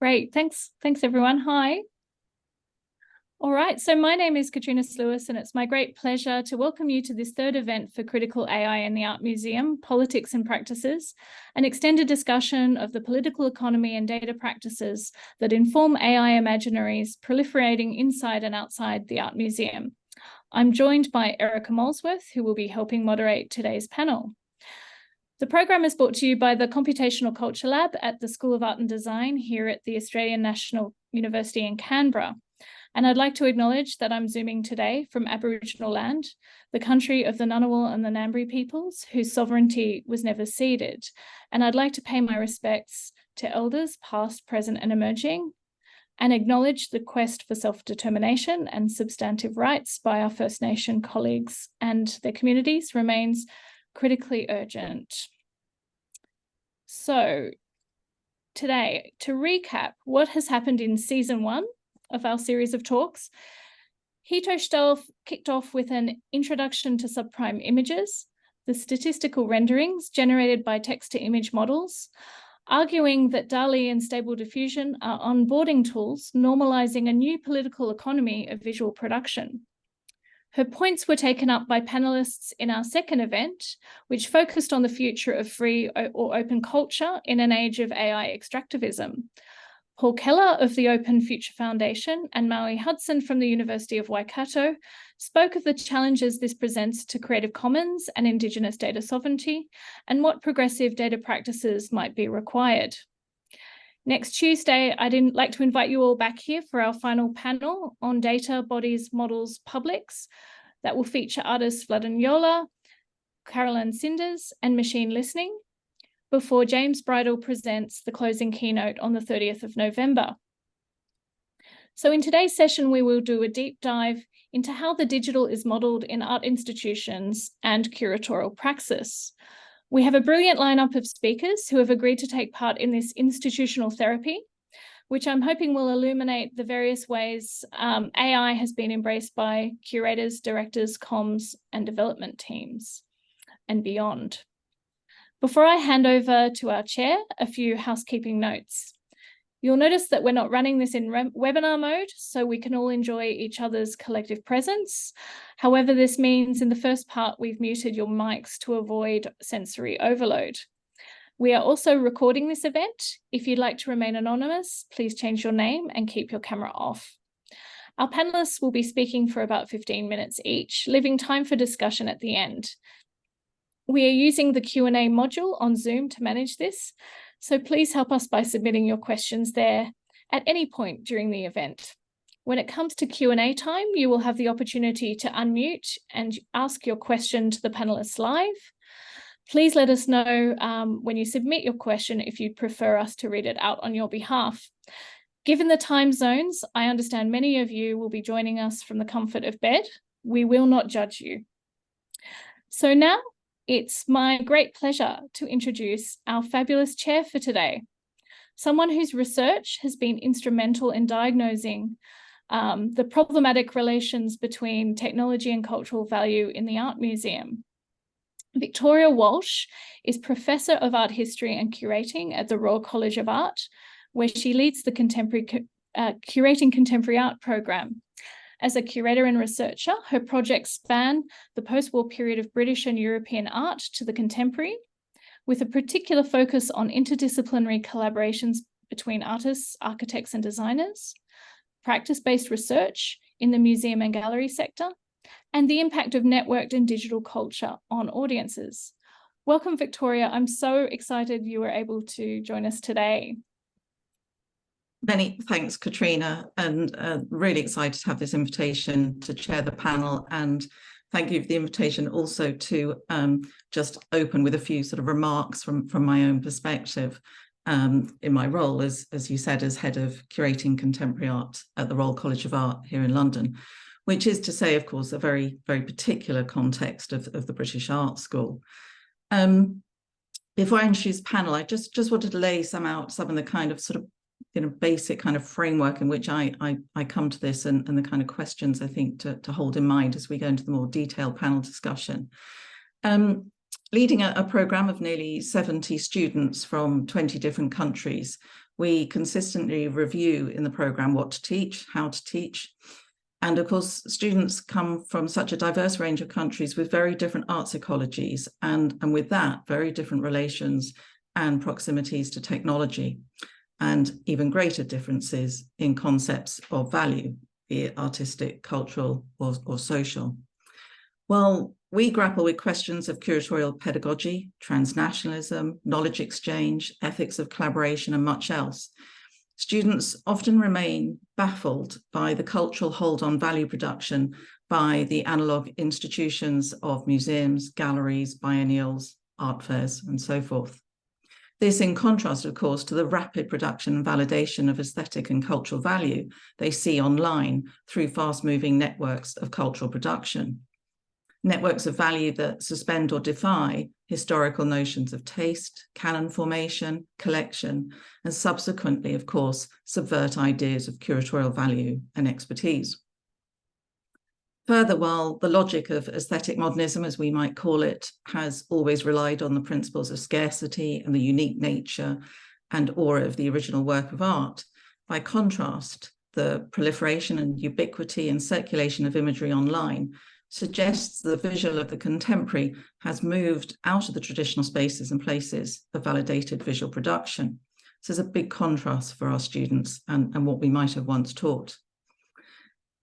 Great. Thanks, everyone. Hi. All right. So my name is Katrina Lewis, and it's my great pleasure to welcome you to this third event for Critical AI in the Art Museum, Politics and Practices, an extended discussion of the political economy and data practices that inform AI imaginaries proliferating inside and outside the Art Museum. I'm joined by Erica Molesworth, who will be helping moderate today's panel. The program is brought to you by the Computational Culture Lab at the School of Art and Design here at the Australian National University in Canberra. And I'd like to acknowledge that I'm Zooming today from Aboriginal land, the country of the Ngunnawal and the Ngambri peoples, whose sovereignty was never ceded. And I'd like to pay my respects to elders past, present and emerging, and acknowledge the quest for self-determination and substantive rights by our First Nation colleagues and their communities remains critically urgent. So today, to recap what has happened in season 1 of our series of talks, Hito Stelf kicked off with an introduction to subprime images, the statistical renderings generated by text-to-image models, arguing that DALL-E and Stable Diffusion are onboarding tools normalizing a new political economy of visual production. Her points were taken up by panelists in our second event, which focused on the future of free or open culture in an age of AI extractivism. Paul Keller of the Open Future Foundation and Maui Hudson from the University of Waikato spoke of the challenges this presents to Creative Commons and Indigenous data sovereignty and what progressive data practices might be required. Next Tuesday, I'd like to invite you all back here for our final panel on data, bodies, models, publics that will feature artists Vladan Yola, Carolyn Cinders and machine listening, before James Bridle presents the closing keynote on the 30th of November. So in today's session, we will do a deep dive into how the digital is modelled in art institutions and curatorial praxis. We have a brilliant lineup of speakers who have agreed to take part in this institutional therapy, which I'm hoping will illuminate the various ways AI has been embraced by curators, directors, comms, and development teams, and beyond. Before I hand over to our chair, a few housekeeping notes. You'll notice that we're not running this in webinar mode, so we can all enjoy each other's collective presence. However, this means in the first part, we've muted your mics to avoid sensory overload. We are also recording this event. If you'd like to remain anonymous, please change your name and keep your camera off. Our panelists will be speaking for about 15 minutes each, leaving time for discussion at the end. We are using the Q&A module on Zoom to manage this, so please help us by submitting your questions there at any point during the event. When it comes to Q&A time, you will have the opportunity to unmute and ask your question to the panelists live. Please let us know when you submit your question if you'd prefer us to read it out on your behalf. Given the time zones, I understand many of you will be joining us from the comfort of bed. We will not judge you. So now, it's my great pleasure to introduce our fabulous chair for today, someone whose research has been instrumental in diagnosing the problematic relations between technology and cultural value in the Art Museum. Victoria Walsh is Professor of Art History and Curating at the Royal College of Art, where she leads the Curating Contemporary Art program. As a curator and researcher, her projects span the post-war period of British and European art to the contemporary, with a particular focus on interdisciplinary collaborations between artists, architects, and designers, practice-based research in the museum and gallery sector, and the impact of networked and digital culture on audiences. Welcome, Victoria. I'm so excited you were able to join us today. Many thanks, Katrina, and really excited to have this invitation to chair the panel, and thank you for the invitation also to just open with a few sort of remarks from my own perspective in my role as you said, as head of curating contemporary art at the Royal College of Art here in London, which is to say, of course, a very, very particular context of the British Art School. Before I introduce the panel, I just wanted to lay some of the kind of sort of basic kind of framework in which I come to this and the kind of questions I think to hold in mind as we go into the more detailed panel discussion. Leading a programme of nearly 70 students from 20 different countries, We consistently review in the programme what to teach, how to teach. And of course, students come from such a diverse range of countries with very different arts ecologies, and with that, very different relations and proximities to technology, and even greater differences in concepts of value, be it artistic, cultural, or social. Well, we grapple with questions of curatorial pedagogy, transnationalism, knowledge exchange, ethics of collaboration, and much else. Students often remain baffled by the cultural hold on value production by the analogue institutions of museums, galleries, biennials, art fairs, and so forth. This in contrast, of course, to the rapid production and validation of aesthetic and cultural value they see online through fast-moving networks of cultural production. Networks of value that suspend or defy historical notions of taste, canon formation, collection, and subsequently, of course, subvert ideas of curatorial value and expertise. Further, while the logic of aesthetic modernism, as we might call it, has always relied on the principles of scarcity and the unique nature and aura of the original work of art, by contrast, the proliferation and ubiquity and circulation of imagery online suggests the visual of the contemporary has moved out of the traditional spaces and places of validated visual production. So there's a big contrast for our students and what we might have once taught.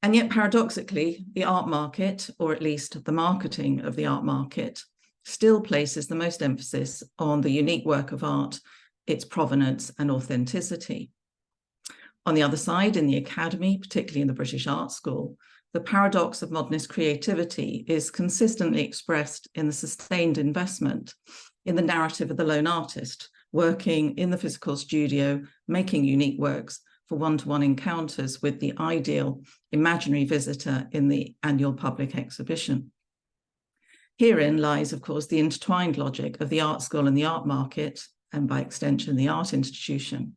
And yet, paradoxically, the art market, or at least the marketing of the art market, still places the most emphasis on the unique work of art, its provenance and authenticity. On the other side, in the academy, particularly in the British Art School, the paradox of modernist creativity is consistently expressed in the sustained investment in the narrative of the lone artist, working in the physical studio, making unique works for one-to-one encounters with the ideal imaginary visitor in the annual public exhibition. Herein lies, of course, the intertwined logic of the art school and the art market, and by extension, the art institution.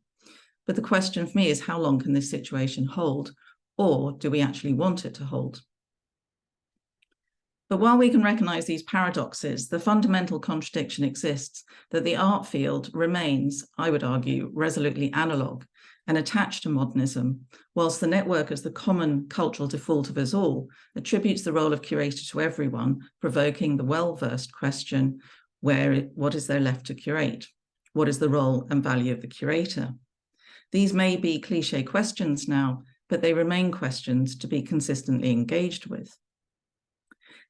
But the question for me is, how long can this situation hold? Or do we actually want it to hold? But while we can recognize these paradoxes, the fundamental contradiction exists that the art field remains, I would argue, resolutely analog and attached to modernism, whilst the network as the common cultural default of us all attributes the role of curator to everyone, provoking the well-versed question, what is there left to curate? What is the role and value of the curator? These may be cliche questions now, but they remain questions to be consistently engaged with.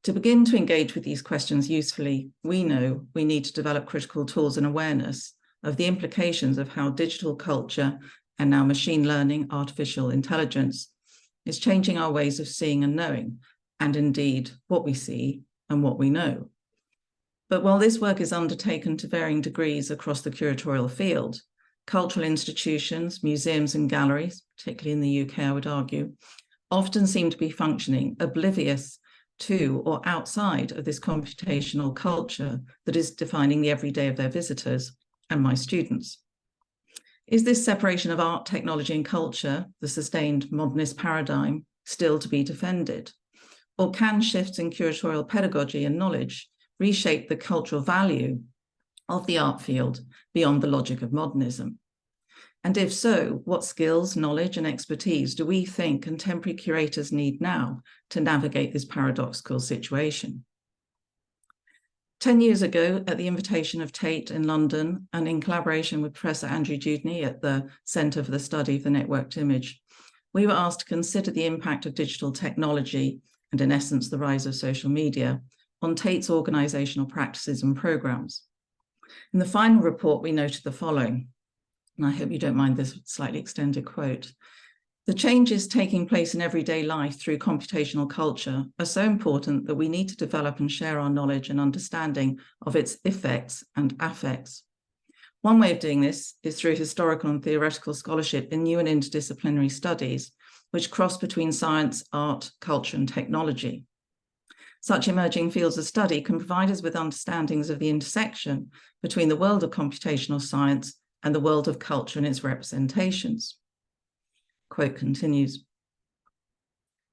To begin to engage with these questions usefully, we know we need to develop critical tools and awareness of the implications of how digital culture and now machine learning, artificial intelligence, is changing our ways of seeing and knowing, and indeed what we see and what we know. But while this work is undertaken to varying degrees across the curatorial field, cultural institutions, museums and galleries, particularly in the UK, I would argue, often seem to be functioning oblivious to or outside of this computational culture that is defining the everyday of their visitors and my students. Is this separation of art, technology and culture, the sustained modernist paradigm, still to be defended? Or can shifts in curatorial pedagogy and knowledge reshape the cultural value of the art field beyond the logic of modernism? And if so, what skills, knowledge, and expertise do we think contemporary curators need now to navigate this paradoxical situation? 10 years ago, at the invitation of Tate in London, and in collaboration with Professor Andrew Dewdney at the Centre for the Study of the Networked Image, we were asked to consider the impact of digital technology, and in essence, the rise of social media, on Tate's organisational practices and programmes. In the final report, we noted the following, and I hope you don't mind this slightly extended quote. The changes taking place in everyday life through computational culture are so important that we need to develop and share our knowledge and understanding of its effects and affects. One way of doing this is through historical and theoretical scholarship in new and interdisciplinary studies, which cross between science, art, culture, and technology. Such emerging fields of study can provide us with understandings of the intersection between the world of computational science and the world of culture and its representations. Quote continues.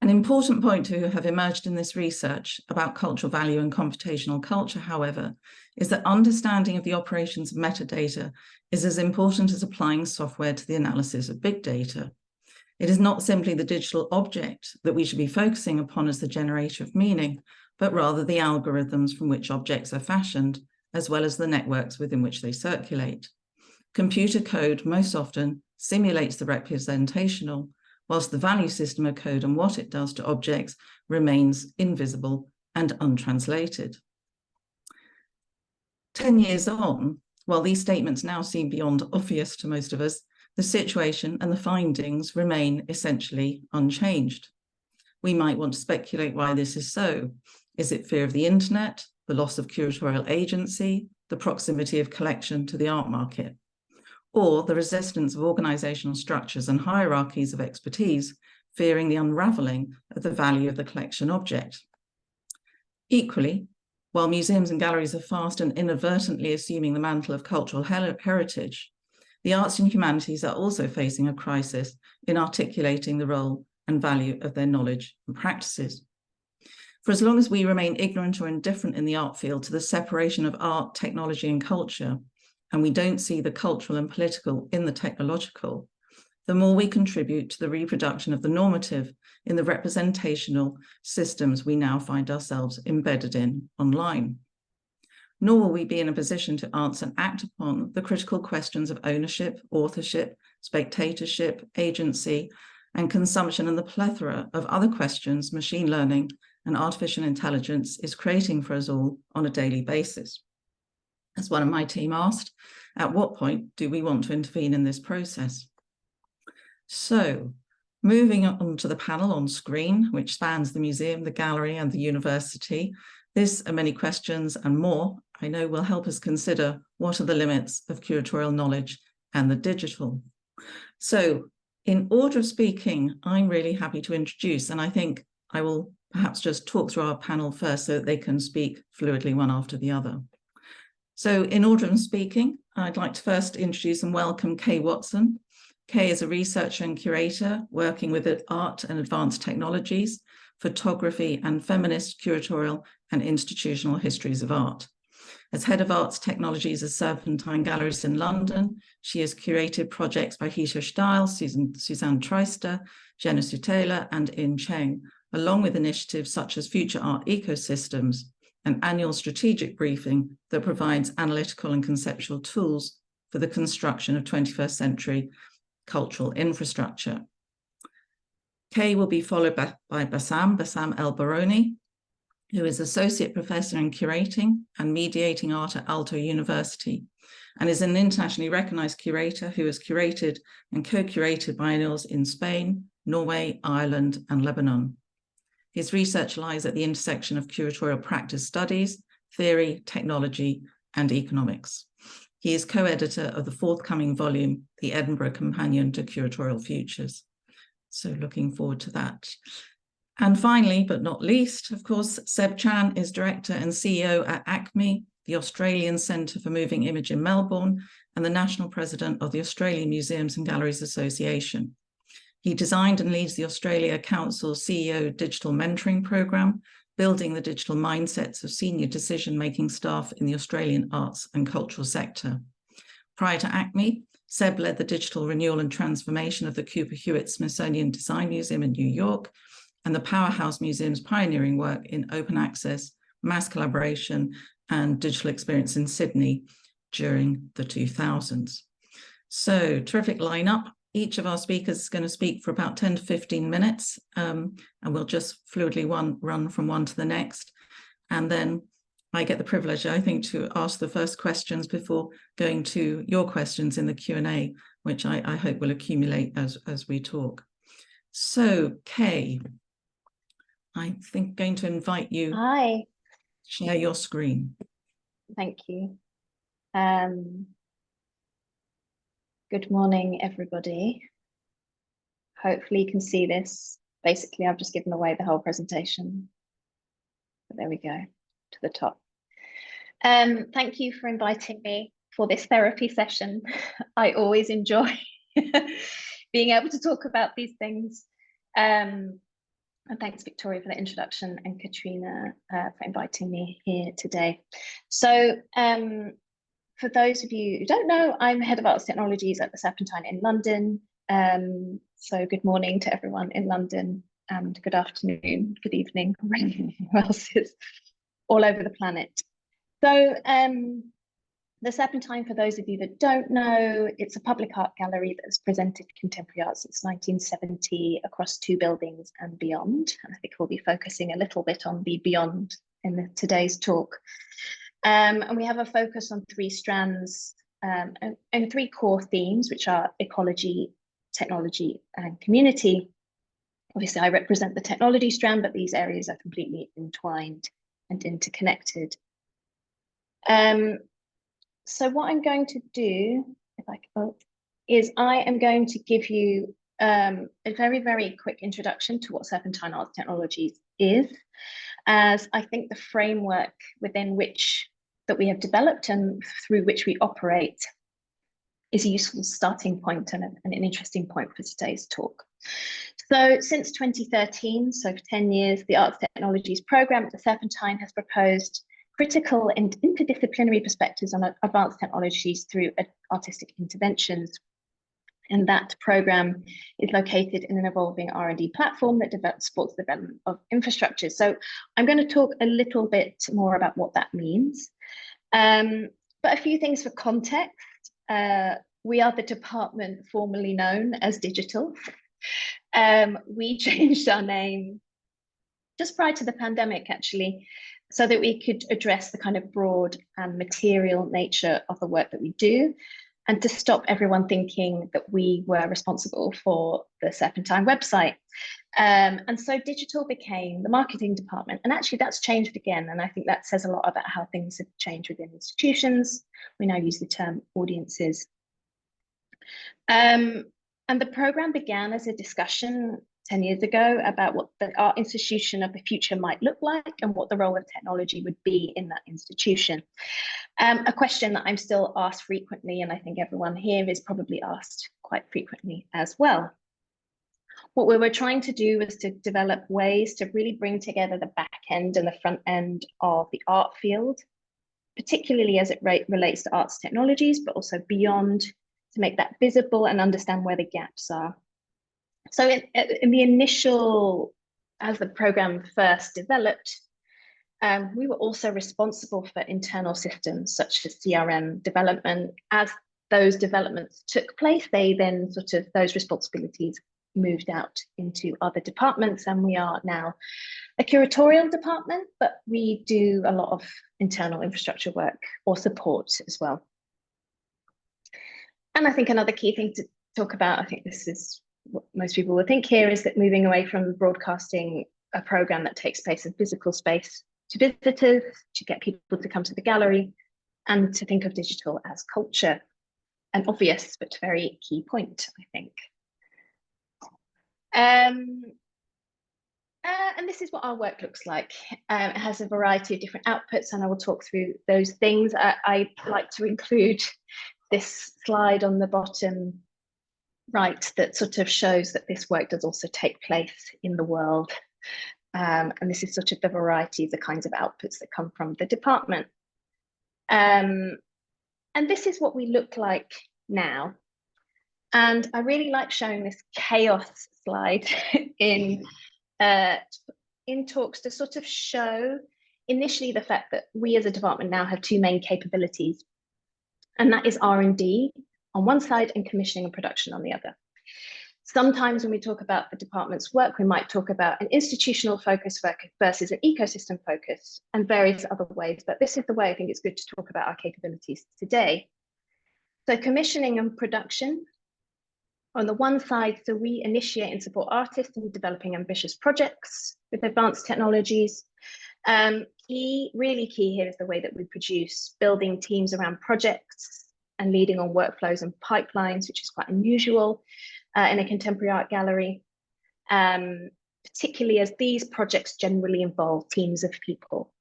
An important point to have emerged in this research about cultural value and computational culture, however, is that understanding of the operations of metadata is as important as applying software to the analysis of big data. It is not simply the digital object that we should be focusing upon as the generator of meaning, but rather the algorithms from which objects are fashioned, as well as the networks within which they circulate. Computer code most often simulates the representational, whilst the value system of code and what it does to objects remains invisible and untranslated. 10 years on, while these statements now seem beyond obvious to most of us, the situation and the findings remain essentially unchanged. We might want to speculate why this is so. Is it fear of the internet, the loss of curatorial agency, the proximity of collection to the art market, or the resistance of organizational structures and hierarchies of expertise, fearing the unraveling of the value of the collection object? Equally, while museums and galleries are fast and inadvertently assuming the mantle of cultural heritage, the arts and humanities are also facing a crisis in articulating the role and value of their knowledge and practices. For as long as we remain ignorant or indifferent in the art field to the separation of art, technology, and culture, and we don't see the cultural and political in the technological, the more we contribute to the reproduction of the normative in the representational systems we now find ourselves embedded in online. Nor will we be in a position to answer and act upon the critical questions of ownership, authorship, spectatorship, agency, and consumption, and the plethora of other questions machine learning and artificial intelligence is creating for us all on a daily basis. As one of my team asked, at what point do we want to intervene in this process? So, moving on to the panel on screen, which spans the museum, the gallery, and the university, this and many questions and more, I know, will help us consider what are the limits of curatorial knowledge and the digital. So, in order of speaking, I'm really happy to introduce, and I think I will perhaps just talk through our panel first so that they can speak fluidly one after the other. So in order of speaking, I'd like to first introduce and welcome Kay Watson. Kay is a researcher and curator working with art and advanced technologies, photography, and feminist, curatorial, and institutional histories of art. As head of arts technologies at Serpentine Galleries in London, she has curated projects by Hito Stahl, Suzanne Treister, Jenna Sutela, and In Cheng, along with initiatives such as Future Art Ecosystems, an annual strategic briefing that provides analytical and conceptual tools for the construction of 21st century cultural infrastructure. Kay will be followed by Bassam El Baroni, who is Associate Professor in Curating and Mediating Art at Aalto University, and is an internationally recognized curator who has curated and co-curated biennials in Spain, Norway, Ireland, and Lebanon. His research lies at the intersection of curatorial practice studies, theory, technology, and economics. He is co-editor of the forthcoming volume, The Edinburgh Companion to Curatorial Futures. So looking forward to that. And finally, but not least, of course, Seb Chan is director and CEO at ACME, the Australian Centre for Moving Image in Melbourne, and the national president of the Australian Museums and Galleries Association. He designed and leads the Australia Council CEO Digital Mentoring Programme, building the digital mindsets of senior decision-making staff in the Australian arts and cultural sector. Prior to ACME, Seb led the digital renewal and transformation of the Cooper Hewitt Smithsonian Design Museum in New York, and the Powerhouse Museum's pioneering work in open access, mass collaboration, and digital experience in Sydney during the 2000s. So, terrific lineup. Each of our speakers is going to speak for about 10 to 15 minutes, and we'll just fluidly run from one to the next. And then I get the privilege, I think, to ask the first questions before going to your questions in the Q&A, which I hope will accumulate as we talk. So, Kay, I think going to invite you. Hi. Share your screen. Thank you. Good morning, everybody. Hopefully you can see this. Basically, I've just given away the whole presentation. But there we go, to the top. Thank you for inviting me for this therapy session. I always enjoy being able to talk about these things. And thanks, Victoria, for the introduction, and Katrina for inviting me here today. So for those of you who don't know, I'm Head of Arts Technologies at the Serpentine in London. So good morning to everyone in London, and good afternoon, good evening, who else is all over the planet. So the Serpentine, for those of you that don't know, it's a public art gallery that has presented contemporary art since 1970 across 2 buildings and beyond. And I think we'll be focusing a little bit on the beyond in today's talk. And we have a focus on 3 strands and 3 core themes, which are ecology, technology, and community. Obviously, I represent the technology strand, but these areas are completely entwined and interconnected. So what I'm going to do, if I can, is I am going to give you a very, very quick introduction to what Serpentine Arts Technologies is, as I think the framework within which that we have developed and through which we operate is a useful starting point and an interesting point for today's talk. So since 2013, so for 10 years, the Arts Technologies programme at the Serpentine has proposed critical and interdisciplinary perspectives on advanced technologies through artistic interventions. And that programme is located in an evolving R&D platform that supports the development of infrastructure. So I'm going to talk a little bit more about what that means. But a few things for context. We are the department formerly known as Digital. We changed our name just prior to the pandemic, actually, so that we could address the kind of broad and material nature of the work that we do, and to stop everyone thinking that we were responsible for the Serpentine website. And so Digital became the marketing department. And actually that's changed again. And I think that says a lot about how things have changed within institutions. We now use the term audiences. And the programme began as a discussion 10 years ago about what the art institution of the future might look like and what the role of technology would be in that institution. A question that I'm still asked frequently, and I think everyone here is probably asked quite frequently as well. What we were trying to do was to develop ways to really bring together the back end and the front end of the art field, particularly as it relates to arts technologies, but also beyond, to make that visible and understand where the gaps are. So in the initial, as the programme first developed, we were also responsible for internal systems such as CRM development. As those developments took place, they then those responsibilities moved out into other departments, and we are now a curatorial department, but we do a lot of internal infrastructure work or support as well. And I think another key thing to talk about, I think this is what most people will think here, is that moving away from broadcasting a programme that takes place in physical space to visitors, to get people to come to the gallery, and to think of digital as culture. An obvious but very key point, I think. And this is what our work looks like. It has a variety of different outputs, and I will talk through those things. I like to include this slide on the bottom right that sort of shows that this work does also take place in the world. And this is sort of the variety of the kinds of outputs that come from the department. And this is what we look like now. And I really like showing this chaos slide in talks to sort of show initially the fact that we as a department now have 2 main capabilities, and that is R&D on one side and commissioning and production on the other. Sometimes when we talk about the department's work, we might talk about an institutional focus versus an ecosystem focus and various other ways, but this is the way I think it's good to talk about our capabilities today. So commissioning and production. On the one side, so we initiate and support artists in developing ambitious projects with advanced technologies. Really key here is the way that we produce, building teams around projects and leading on workflows and pipelines, which is quite unusual in a contemporary art gallery, particularly as these projects generally involve teams of people.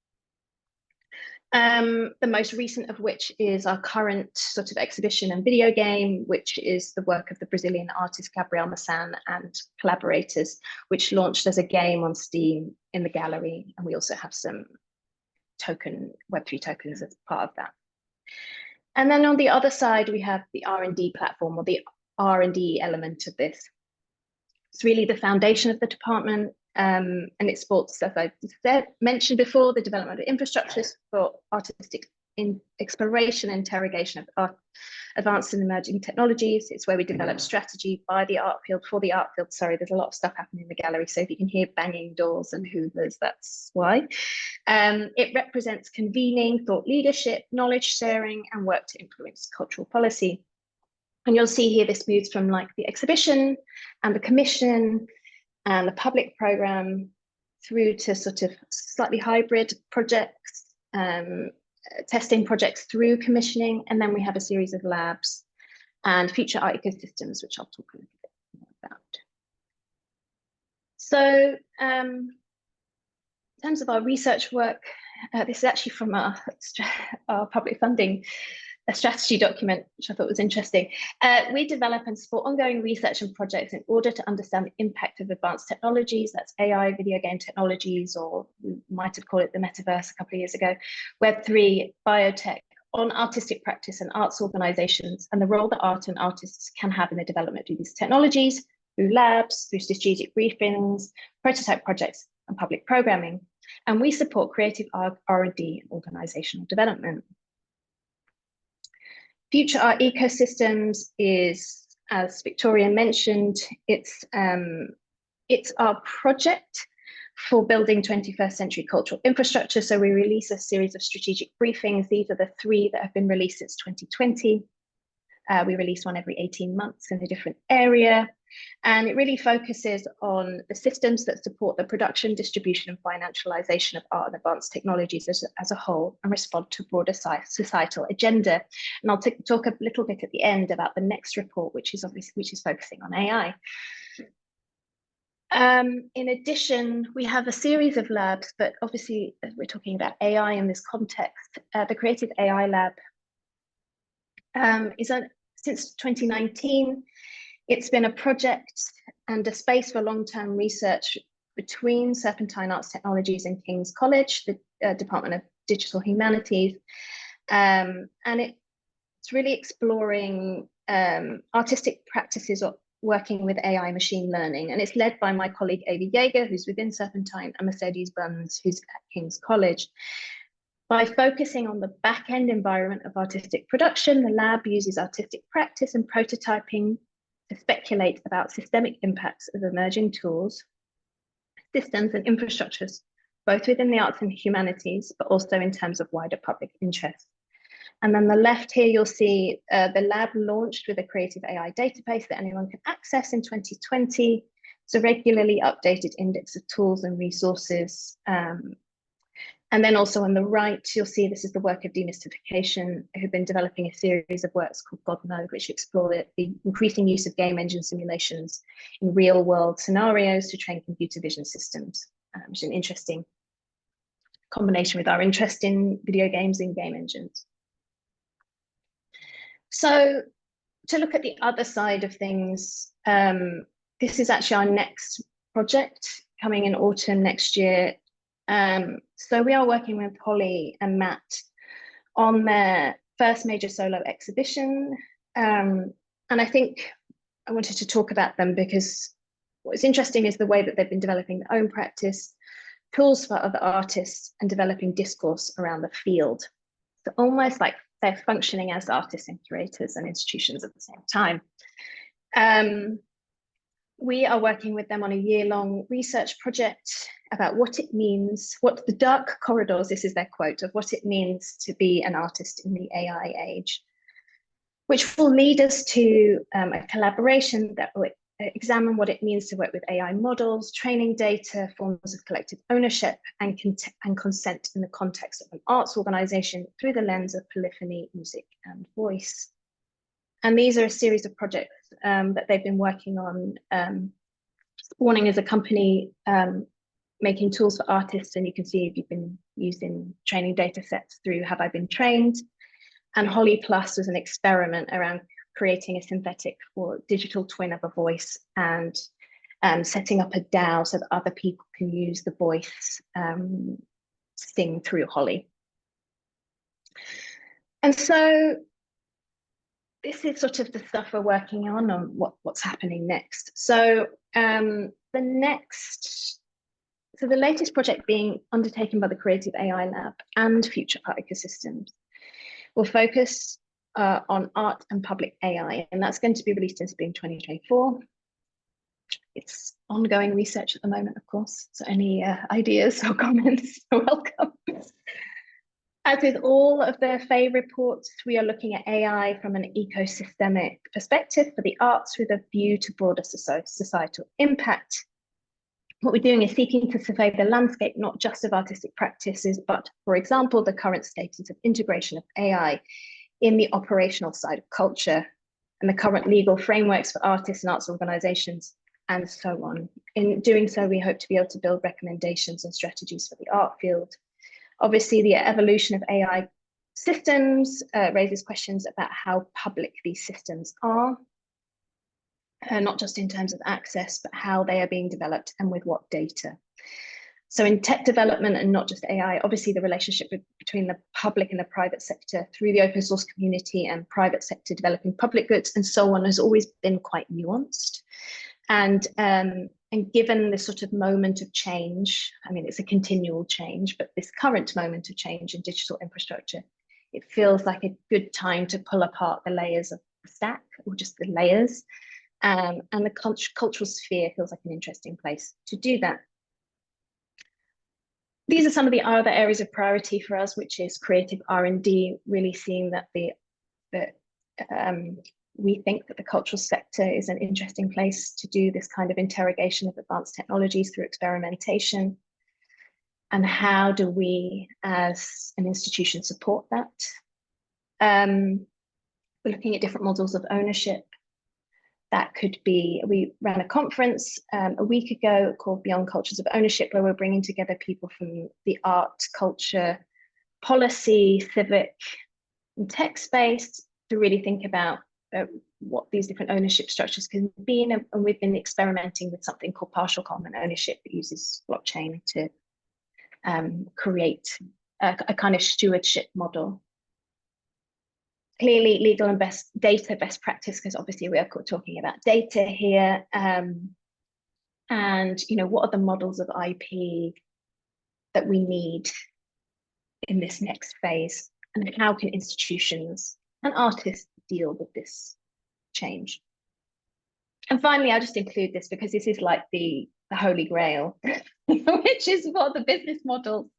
The most recent of which is our current sort of exhibition and video game, which is the work of the Brazilian artist Gabriel Massan and collaborators, which launched as a game on Steam in the gallery. And we also have some Web3 tokens as part of that. And then on the other side, we have the R&D platform, or the R&D element of this. It's really the foundation of the department, and it supports, as I mentioned before, the development of infrastructures for artistic exploration and interrogation of advanced and emerging technologies. It's where we develop strategy by the art field, for the art field. Sorry, there's a lot of stuff happening in the gallery, so if you can hear banging doors and hoovers, that's why. It represents convening, thought leadership, knowledge sharing, and work to influence cultural policy. And you'll see here this moves from like the exhibition and the commission and the public program through to sort of slightly hybrid projects, testing projects through commissioning. And then we have a series of labs and future art ecosystems, which I'll talk a little bit more about. So in terms of our research work, this is actually from our public funding a strategy document, which I thought was interesting. We develop and support ongoing research and projects in order to understand the impact of advanced technologies, that's AI, video game technologies, or we might have called it the metaverse a couple of years ago, Web3, biotech, on artistic practice and arts organizations, and the role that art and artists can have in the development of these technologies through labs, through strategic briefings, prototype projects, and public programming. And we support creative R&D and organizational development. Future Art Ecosystems is, as Victoria mentioned, it's our project for building 21st century cultural infrastructure. So we release a series of strategic briefings. These are the 3 that have been released since 2020. We release one every 18 months in a different area. And it really focuses on the systems that support the production, distribution, and financialization of art and advanced technologies as a whole, and respond to a broader societal agenda. And I'll talk a little bit at the end about the next report, which is focusing on AI. In addition, we have a series of labs, but obviously we're talking about AI in this context. The Creative AI Lab since 2019. It's been a project and a space for long-term research between Serpentine Arts Technologies and King's College, the Department of Digital Humanities. And it's really exploring artistic practices of working with AI machine learning. And it's led by my colleague, Avi Jaeger, who's within Serpentine, and Mercedes Buns, who's at King's College. By focusing on the back-end environment of artistic production, the lab uses artistic practice and prototyping to speculate about systemic impacts of emerging tools, systems, and infrastructures, both within the arts and humanities, but also in terms of wider public interest. And then the left here, you'll see the lab launched with a creative AI database that anyone can access in 2020. It's a regularly updated index of tools and resources. And then also on the right, you'll see this is the work of Demystification, who've been developing a series of works called God Mode, which explore the increasing use of game engine simulations in real world scenarios to train computer vision systems, which is an interesting combination with our interest in video games and game engines. So to look at the other side of things, this is actually our next project coming in autumn next year. So we are working with Holly and Matt on their first major solo exhibition. And I think I wanted to talk about them because what's interesting is the way that they've been developing their own practice, tools for other artists, and developing discourse around the field. So almost like they're functioning as artists and curators and institutions at the same time. We are working with them on a year-long research project about what it means, what the dark corridors, this is their quote, of what it means to be an artist in the AI age, which will lead us to a collaboration that will examine what it means to work with AI models, training data, forms of collective ownership, and consent in the context of an arts organization through the lens of polyphony, music, and voice. And these are a series of projects that they've been working on, spawning as a company making tools for artists, and you can see if you've been using training data sets through Have I Been Trained? And Holly Plus was an experiment around creating a synthetic or digital twin of a voice and setting up a DAO so that other people can use the voice sing through Holly. And so this is sort of the stuff we're working on what's happening next. So the latest project being undertaken by the Creative AI Lab and Future Art Ecosystems will focus on art and public AI, and that's going to be released in spring 2024. It's ongoing research at the moment, of course, so any ideas or comments are welcome. As with all of the FAE reports, we are looking at AI from an ecosystemic perspective for the arts with a view to broader societal impact. What we're doing is seeking to survey the landscape, not just of artistic practices, but, for example, the current status of integration of AI in the operational side of culture and the current legal frameworks for artists and arts organizations, and so on. In doing so, we hope to be able to build recommendations and strategies for the art field. Obviously, the evolution of AI systems raises questions about how public these systems are, not just in terms of access, but how they are being developed and with what data. So in tech development, and not just AI, obviously the relationship between the public and the private sector through the open source community and private sector developing public goods and so on has always been quite nuanced. And given this sort of moment of change, I mean, it's a continual change, but this current moment of change in digital infrastructure, it feels like a good time to pull apart the layers of the stack, or just the layers. And the cultural sphere feels like an interesting place to do that. These are some of the other areas of priority for us, which is creative R&D, really seeing that we think that the cultural sector is an interesting place to do this kind of interrogation of advanced technologies through experimentation. And how do we, as an institution, support that? We're looking at different models of ownership. That could be, we ran a conference a week ago called Beyond Cultures of Ownership, where we're bringing together people from the art, culture, policy, civic, and tech space to really think about what these different ownership structures can be. And we've been experimenting with something called partial common ownership that uses blockchain to create a kind of stewardship model. Clearly, legal and best practice, because obviously we are talking about data here. And what are the models of IP that we need in this next phase, and how can institutions and artists deal with this change? And finally, I'll just include this because this is like the holy grail, which is what the business models.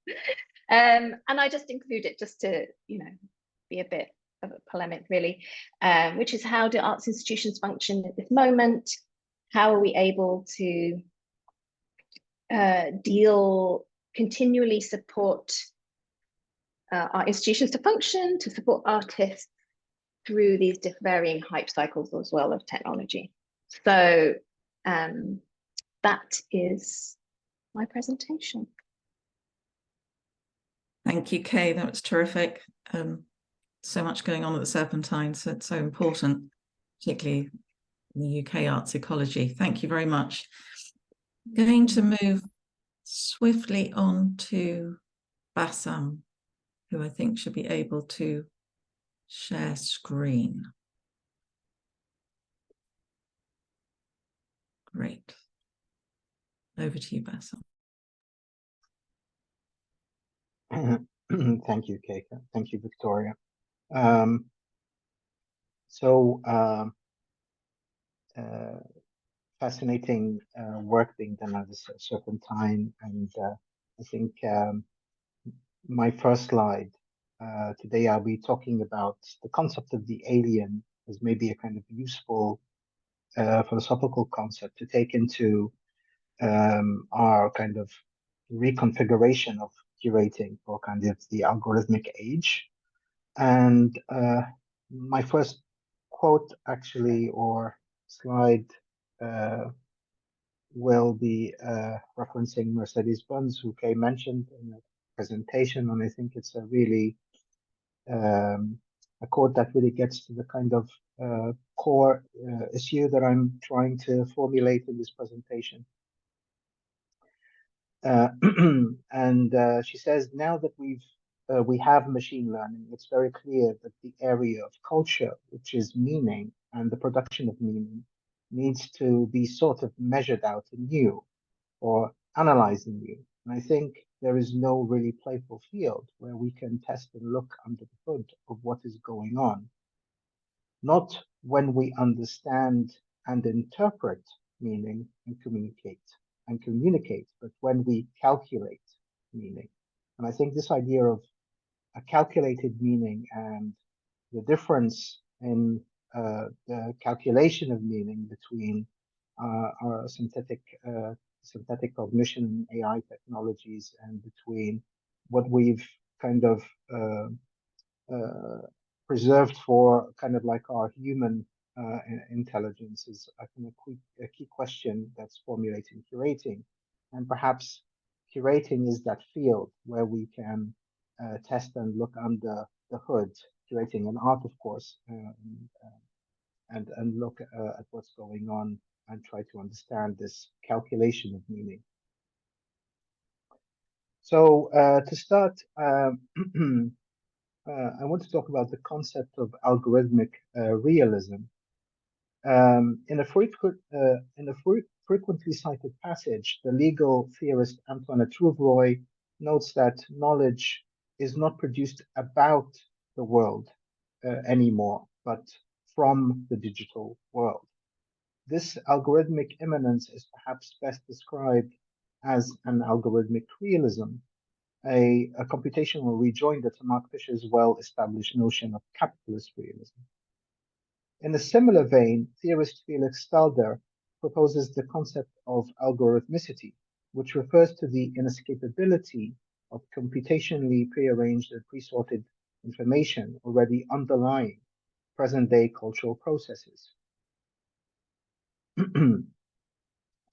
And I just include it just to, be a bit of a polemic, really, which is, how do arts institutions function at this moment? How are we able to continually support our institutions to function, to support artists through these varying hype cycles as well of technology? So that is my presentation. Thank you, Kay. That was terrific. So much going on at the Serpentine, so it's so important, particularly in the UK arts ecology. Thank you very much. Going to move swiftly on to Bassam, who I think should be able to share screen. Great. Over to you, Bassam. Thank you, Keika. Thank you, Victoria. Fascinating work being done at the Serpentine, and I think my first slide today, I'll be talking about the concept of the alien as maybe a kind of useful philosophical concept to take into our kind of reconfiguration of curating for kind of the algorithmic age. And my first quote, actually, or slide, will be referencing Mercedes-Benz, who Kay mentioned in the presentation, and I think it's a really a quote that really gets to the kind of core issue that I'm trying to formulate in this presentation. And she says, now that we have machine learning, it's very clear that the area of culture, which is meaning and the production of meaning, needs to be sort of measured out anew or analyzed anew. And I think there is no really playful field where we can test and look under the hood of what is going on. Not when we understand and interpret meaning and communicate, but when we calculate meaning. And I think this idea of a calculated meaning and the difference in the calculation of meaning between our synthetic cognition and AI technologies and between what we've kind of preserved for kind of like our human intelligence is, I think, a key question that's formulating curating. And perhaps curating is that field where we can test and look under the hood, curating an art, of course, and look at what's going on and try to understand this calculation of meaning. So to start, I want to talk about the concept of algorithmic realism. In a frequently cited passage, the legal theorist Antoinette Rouvroy notes that knowledge is not produced about the world anymore, but from the digital world. This algorithmic immanence is perhaps best described as an algorithmic realism, a computational rejoinder to Mark Fisher's well-established notion of capitalist realism. In a similar vein, theorist Felix Stalder proposes the concept of algorithmicity, which refers to the inescapability of computationally prearranged and pre-sorted information already underlying present-day cultural processes.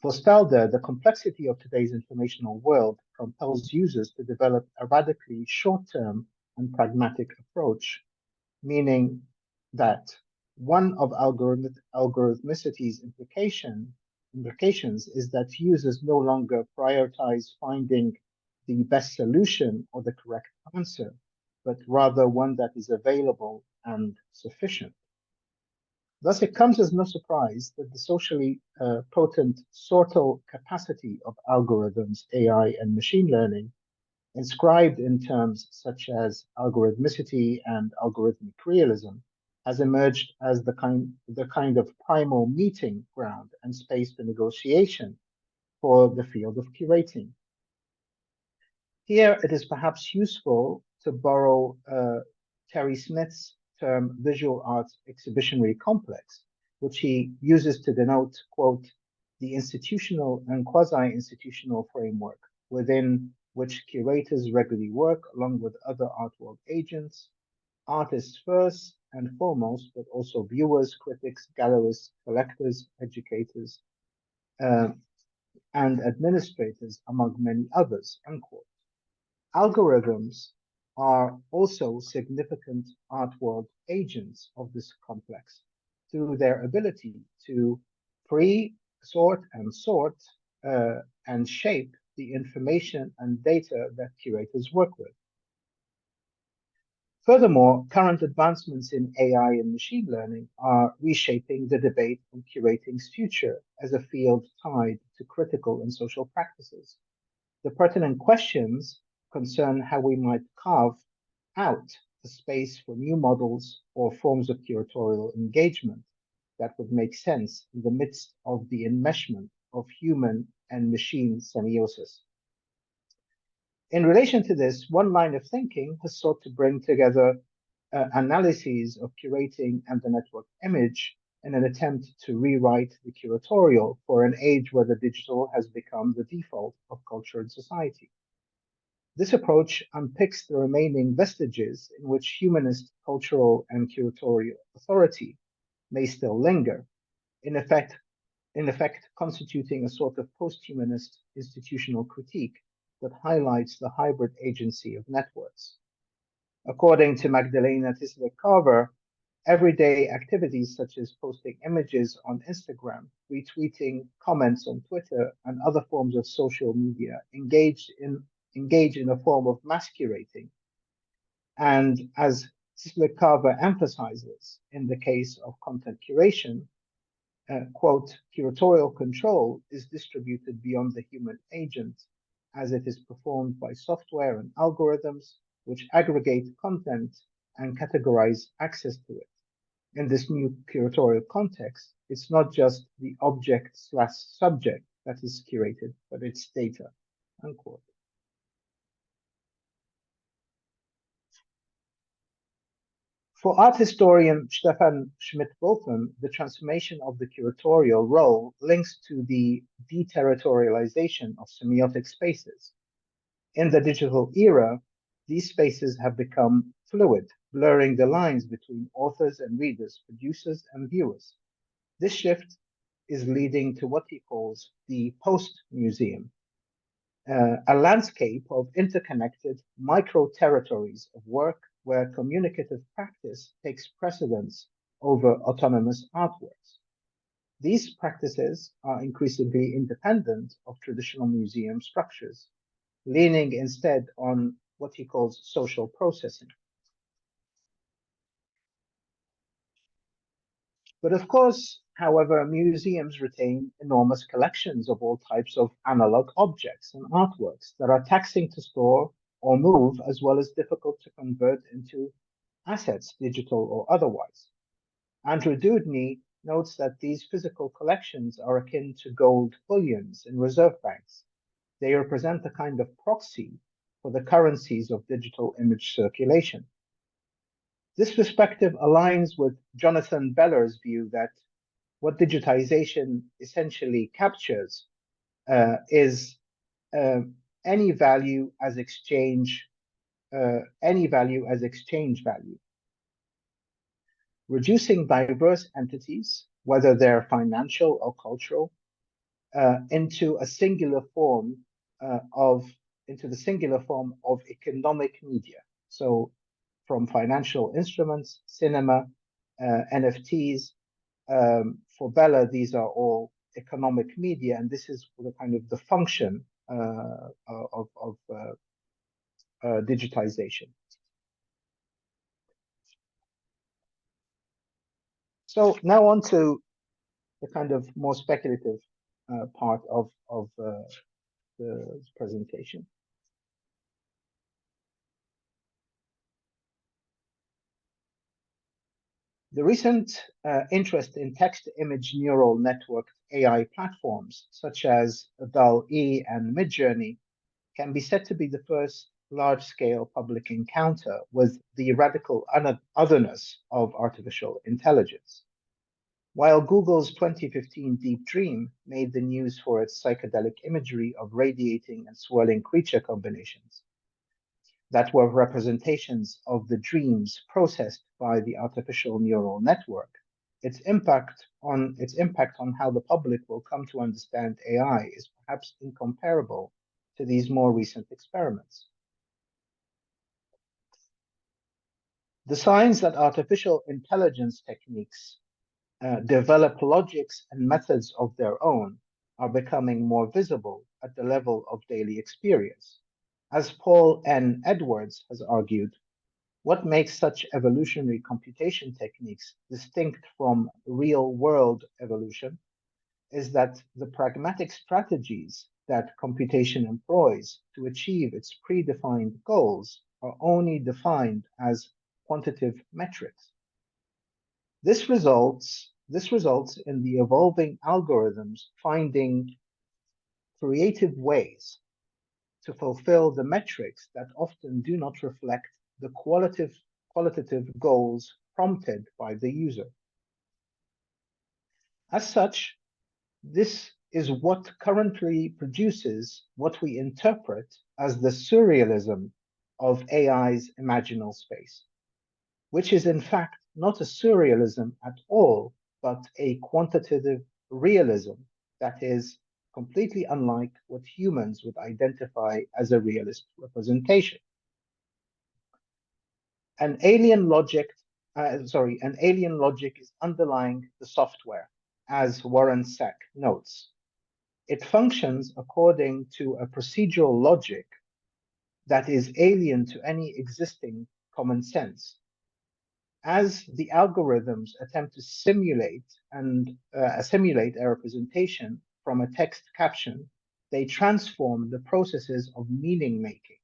For Stalder, the complexity of today's informational world compels users to develop a radically short-term and pragmatic approach, meaning that one of algorithmicity's implications is that users no longer prioritize finding the best solution or the correct answer, but rather one that is available and sufficient. Thus, it comes as no surprise that the socially potent sortal capacity of algorithms, AI, and machine learning, inscribed in terms such as algorithmicity and algorithmic realism, has emerged as the kind of primal meeting ground and space for negotiation for the field of curating. Here, it is perhaps useful to borrow Terry Smith's term visual arts exhibitionary complex, which he uses to denote, quote, the institutional and quasi-institutional framework within which curators regularly work along with other art world agents, artists first and foremost, but also viewers, critics, gallerists, collectors, educators, and administrators, among many others, unquote. Algorithms are also significant art world agents of this complex through their ability to pre-sort and sort and shape the information and data that curators work with. Furthermore, current advancements in AI and machine learning are reshaping the debate on curating's future as a field tied to critical and social practices. The pertinent questions concern how we might carve out the space for new models or forms of curatorial engagement that would make sense in the midst of the enmeshment of human and machine semiosis. In relation to this, one line of thinking has sought to bring together analyses of curating and the network image in an attempt to rewrite the curatorial for an age where the digital has become the default of culture and society. This approach unpicks the remaining vestiges in which humanist cultural and curatorial authority may still linger, in effect in effect constituting a sort of post-humanist institutional critique that highlights the hybrid agency of networks. According to Magdalena Tisler-Carver, everyday activities such as posting images on Instagram, retweeting comments on Twitter, and other forms of social media engage in a form of mass curating. And as Tisler-Carver emphasizes, in the case of content curation, quote, curatorial control is distributed beyond the human agent as it is performed by software and algorithms which aggregate content and categorize access to it. In this new curatorial context, it's not just the object/subject that is curated, but its data, unquote. For art historian Stefan Schmidt-Botham, the transformation of the curatorial role links to the deterritorialization of semiotic spaces. In the digital era, these spaces have become fluid, blurring the lines between authors and readers, producers and viewers. This shift is leading to what he calls the post-museum, a landscape of interconnected micro-territories of work where communicative practice takes precedence over autonomous artworks. These practices are increasingly independent of traditional museum structures, leaning instead on what he calls social processing. But of course, however, museums retain enormous collections of all types of analog objects and artworks that are taxing to store or move, as well as difficult to convert into assets, digital or otherwise. Andrew Dewdney notes that these physical collections are akin to gold bullions in reserve banks. They represent a kind of proxy for the currencies of digital image circulation. This perspective aligns with Jonathan Beller's view that what digitization essentially captures is any value as exchange value. Reducing diverse entities, whether they're financial or cultural, into the singular form of economic media. So from financial instruments, cinema, NFTs. For Bella, these are all economic media, and this is the kind of the function of digitization. So now on to the kind of more speculative part of the presentation. The recent interest in text-to-image neural network AI platforms, such as DALL-E and Midjourney, can be said to be the first large-scale public encounter with the radical otherness of artificial intelligence. While Google's 2015 Deep Dream made the news for its psychedelic imagery of radiating and swirling creature combinations that were representations of the dreams processed by the artificial neural network, its impact on how the public will come to understand AI is perhaps incomparable to these more recent experiments. The signs that artificial intelligence techniques develop logics and methods of their own are becoming more visible at the level of daily experience. As Paul N. Edwards has argued, what makes such evolutionary computation techniques distinct from real-world evolution is that the pragmatic strategies that computation employs to achieve its predefined goals are only defined as quantitative metrics. This results in the evolving algorithms finding creative ways to fulfill the metrics that often do not reflect the qualitative goals prompted by the user. As such, this is what currently produces what we interpret as the surrealism of AI's imaginal space, which is in fact not a surrealism at all, but a quantitative realism that is completely unlike what humans would identify as a realist representation. An alien logic is underlying the software, as Warren Sack notes. It functions according to a procedural logic that is alien to any existing common sense. As the algorithms attempt to simulate a representation from a text caption, they transform the processes of meaning making,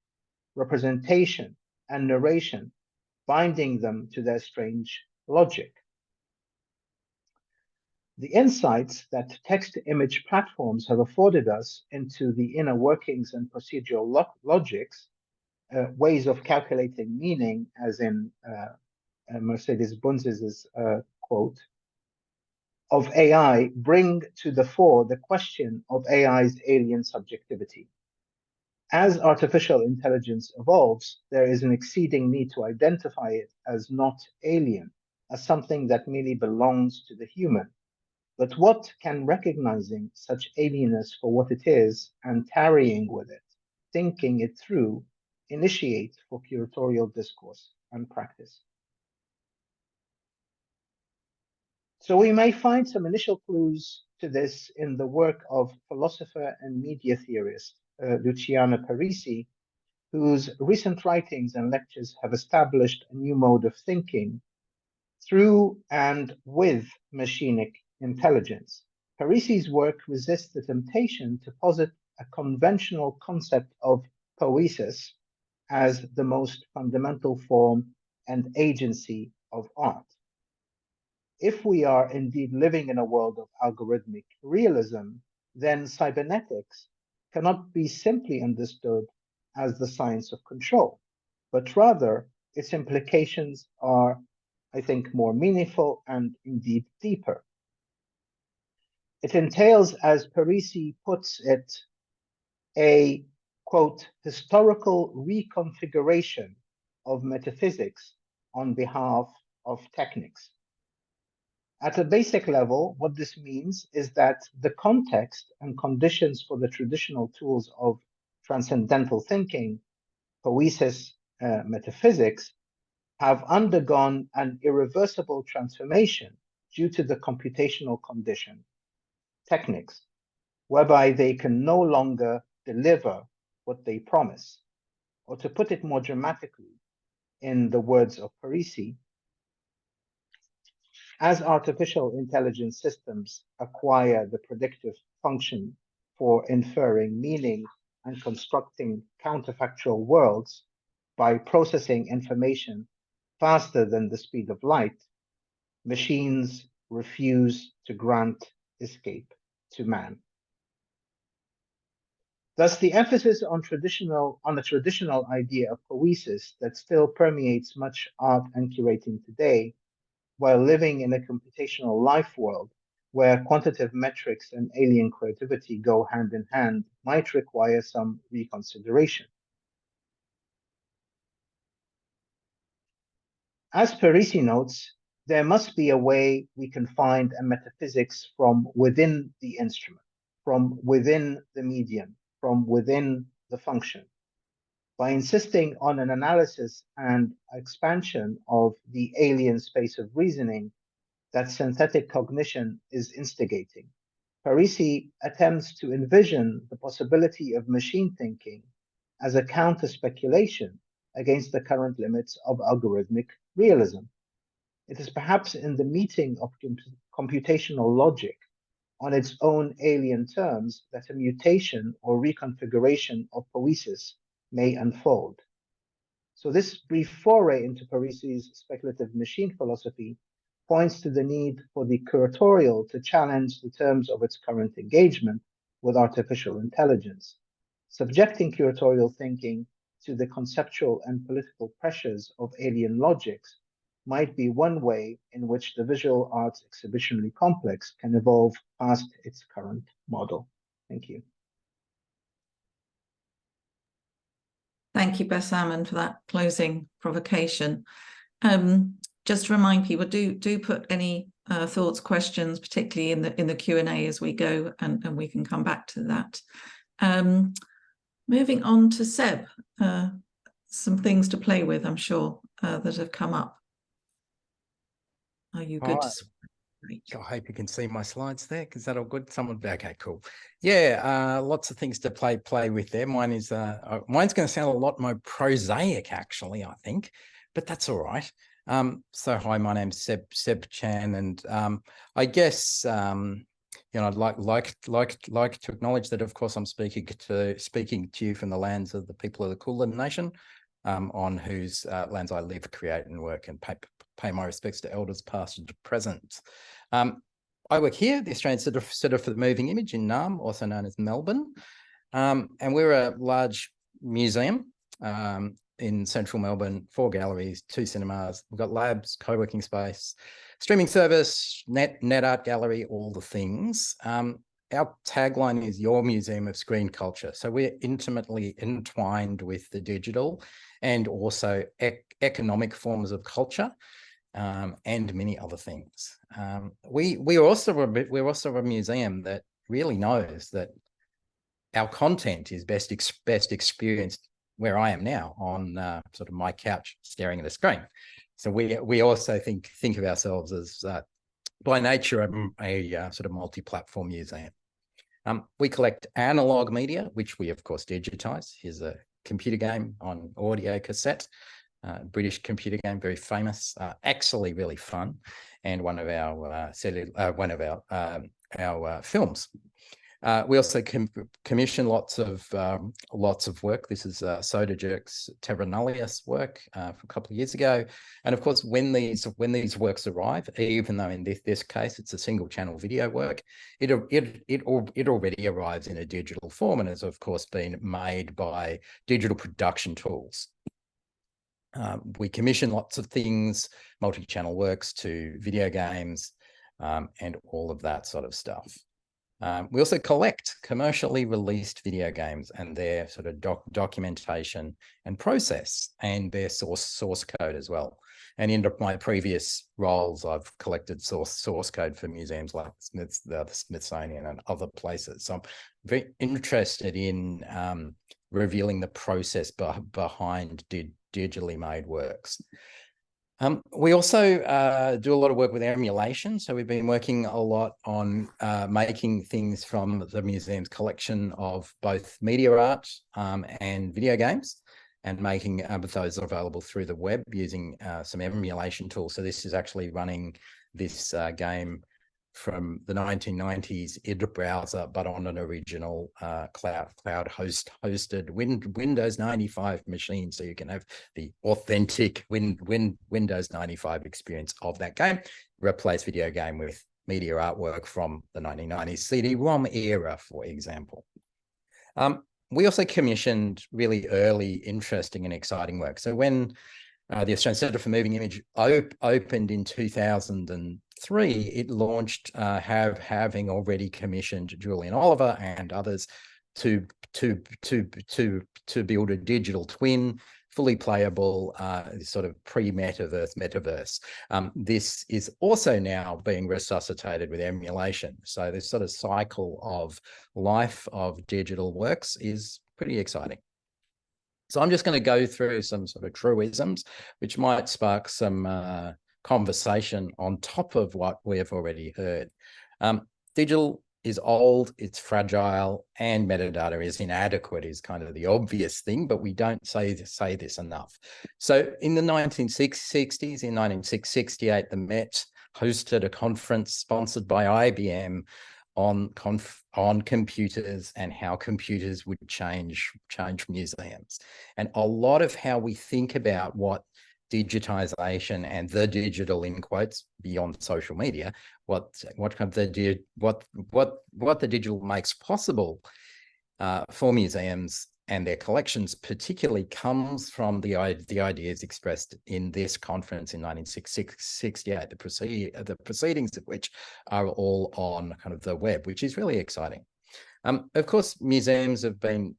representation, and narration, binding them to their strange logic. The insights that text-to-image platforms have afforded us into the inner workings and procedural logics, ways of calculating meaning, as in Mercedes Bunz's quote, of AI, bring to the fore the question of AI's alien subjectivity. As artificial intelligence evolves, there is an exceeding need to identify it as not alien, as something that merely belongs to the human. But what can recognizing such alienness for what it is and tarrying with it, thinking it through, initiate for curatorial discourse and practice? So we may find some initial clues to this in the work of philosopher and media theorist Luciano Parisi, whose recent writings and lectures have established a new mode of thinking through and with machinic intelligence. Parisi's work resists the temptation to posit a conventional concept of poiesis as the most fundamental form and agency of art. If we are indeed living in a world of algorithmic realism, then cybernetics cannot be simply understood as the science of control, but rather its implications are, I think, more meaningful and indeed deeper. It entails, as Parisi puts it, a, quote, historical reconfiguration of metaphysics on behalf of techniques. At a basic level, what this means is that the context and conditions for the traditional tools of transcendental thinking, poiesis, metaphysics, have undergone an irreversible transformation due to the computational condition, techniques, whereby they can no longer deliver what they promise. Or to put it more dramatically, in the words of Parisi, as artificial intelligence systems acquire the predictive function for inferring meaning and constructing counterfactual worlds by processing information faster than the speed of light, machines refuse to grant escape to man. Thus, the emphasis on the traditional idea of poiesis that still permeates much art and curating today, while living in a computational life world where quantitative metrics and alien creativity go hand in hand, might require some reconsideration. As Parisi notes, there must be a way we can find a metaphysics from within the instrument, from within the medium, from within the function. By insisting on an analysis and expansion of the alien space of reasoning that synthetic cognition is instigating, Parisi attempts to envision the possibility of machine thinking as a counter-speculation against the current limits of algorithmic realism. It is perhaps in the meeting of computational logic on its own alien terms that a mutation or reconfiguration of poiesis may unfold. So this brief foray into Parisi's speculative machine philosophy points to the need for the curatorial to challenge the terms of its current engagement with artificial intelligence. Subjecting curatorial thinking to the conceptual and political pressures of alien logics might be one way in which the visual arts exhibitionary complex can evolve past its current model. Thank you. Thank you, Bassam, for that closing provocation. just to remind people, do put any thoughts, questions, particularly in the Q&A as we go, and we can come back to that. Moving on to Seb, some things to play with, I'm sure, that have come up. Are you good? I hope you can see my slides there. Is that all good? Someone, okay, cool. Yeah, lots of things to play with there. Mine's going to sound a lot more prosaic, actually, I think, but that's all right. So hi, my name's Seb Chan, and I guess you know, I'd like to acknowledge that, of course, I'm speaking to you from the lands of the people of the Kulin Nation, on whose lands I live, create, and work, and pay my respects to elders past and present. I work here, the Australian Centre for the Moving Image in Naarm, also known as Melbourne, and we're a large museum in central Melbourne, 4 galleries, 2 cinemas. We've got labs, co-working space, streaming service, net art gallery, all the things. Our tagline is your museum of screen culture. So we're intimately entwined with the digital and also economic forms of culture, and many other things. We're also a museum that really knows that our content is best experienced where I am now, on sort of my couch staring at a screen. So we also think of ourselves as by nature a sort of multi-platform museum. We collect analog media, which we of course digitize. Here's a computer game on audio cassette, British computer game, very famous, actually really fun, and one of our films. We also commission lots of work. This is Soda Jerk's Terra Nullius work from a couple of years ago, and of course, when these works arrive, even though in this case it's a single channel video work, it already arrives in a digital form, and has of course been made by digital production tools. We commission lots of things, multi-channel works to video games, and all of that sort of stuff. We also collect commercially released video games and their sort of documentation and process, and their source code as well. And in my previous roles, I've collected source code for museums like the Smithsonian and other places. So I'm very interested in revealing the process behind digitally made works. We also do a lot of work with emulation. So we've been working a lot on making things from the museum's collection of both media art and video games, and making those available through the web using some emulation tools. So this is actually running this game from the 1990s in a browser, but on an original cloud hosted Windows 95 machine, so you can have the authentic Windows 95 experience of that game. Replace video game with media artwork from the 1990s CD-ROM era, for example. We also commissioned really early, interesting and exciting work. So when the Australian Centre for Moving Image opened in 2003, it launched having already commissioned Julian Oliver and others to build a digital twin, fully playable, sort of pre-metaverse. This is also now being resuscitated with emulation. So this sort of cycle of life of digital works is pretty exciting. So I'm just going to go through some sort of truisms, which might spark some conversation on top of what we have already heard. Digital is old, it's fragile, and metadata is inadequate is kind of the obvious thing, but we don't say this enough. So in the 1960s, in 1968, the Met hosted a conference sponsored by IBM on computers and how computers would change museums. And a lot of how we think about what digitization and the digital, in quotes, beyond social media, what the digital makes possible for museums and their collections particularly comes from the ideas expressed in this conference in 1968, the proceedings of which are all on kind of the web, which is really exciting. Of course, museums have been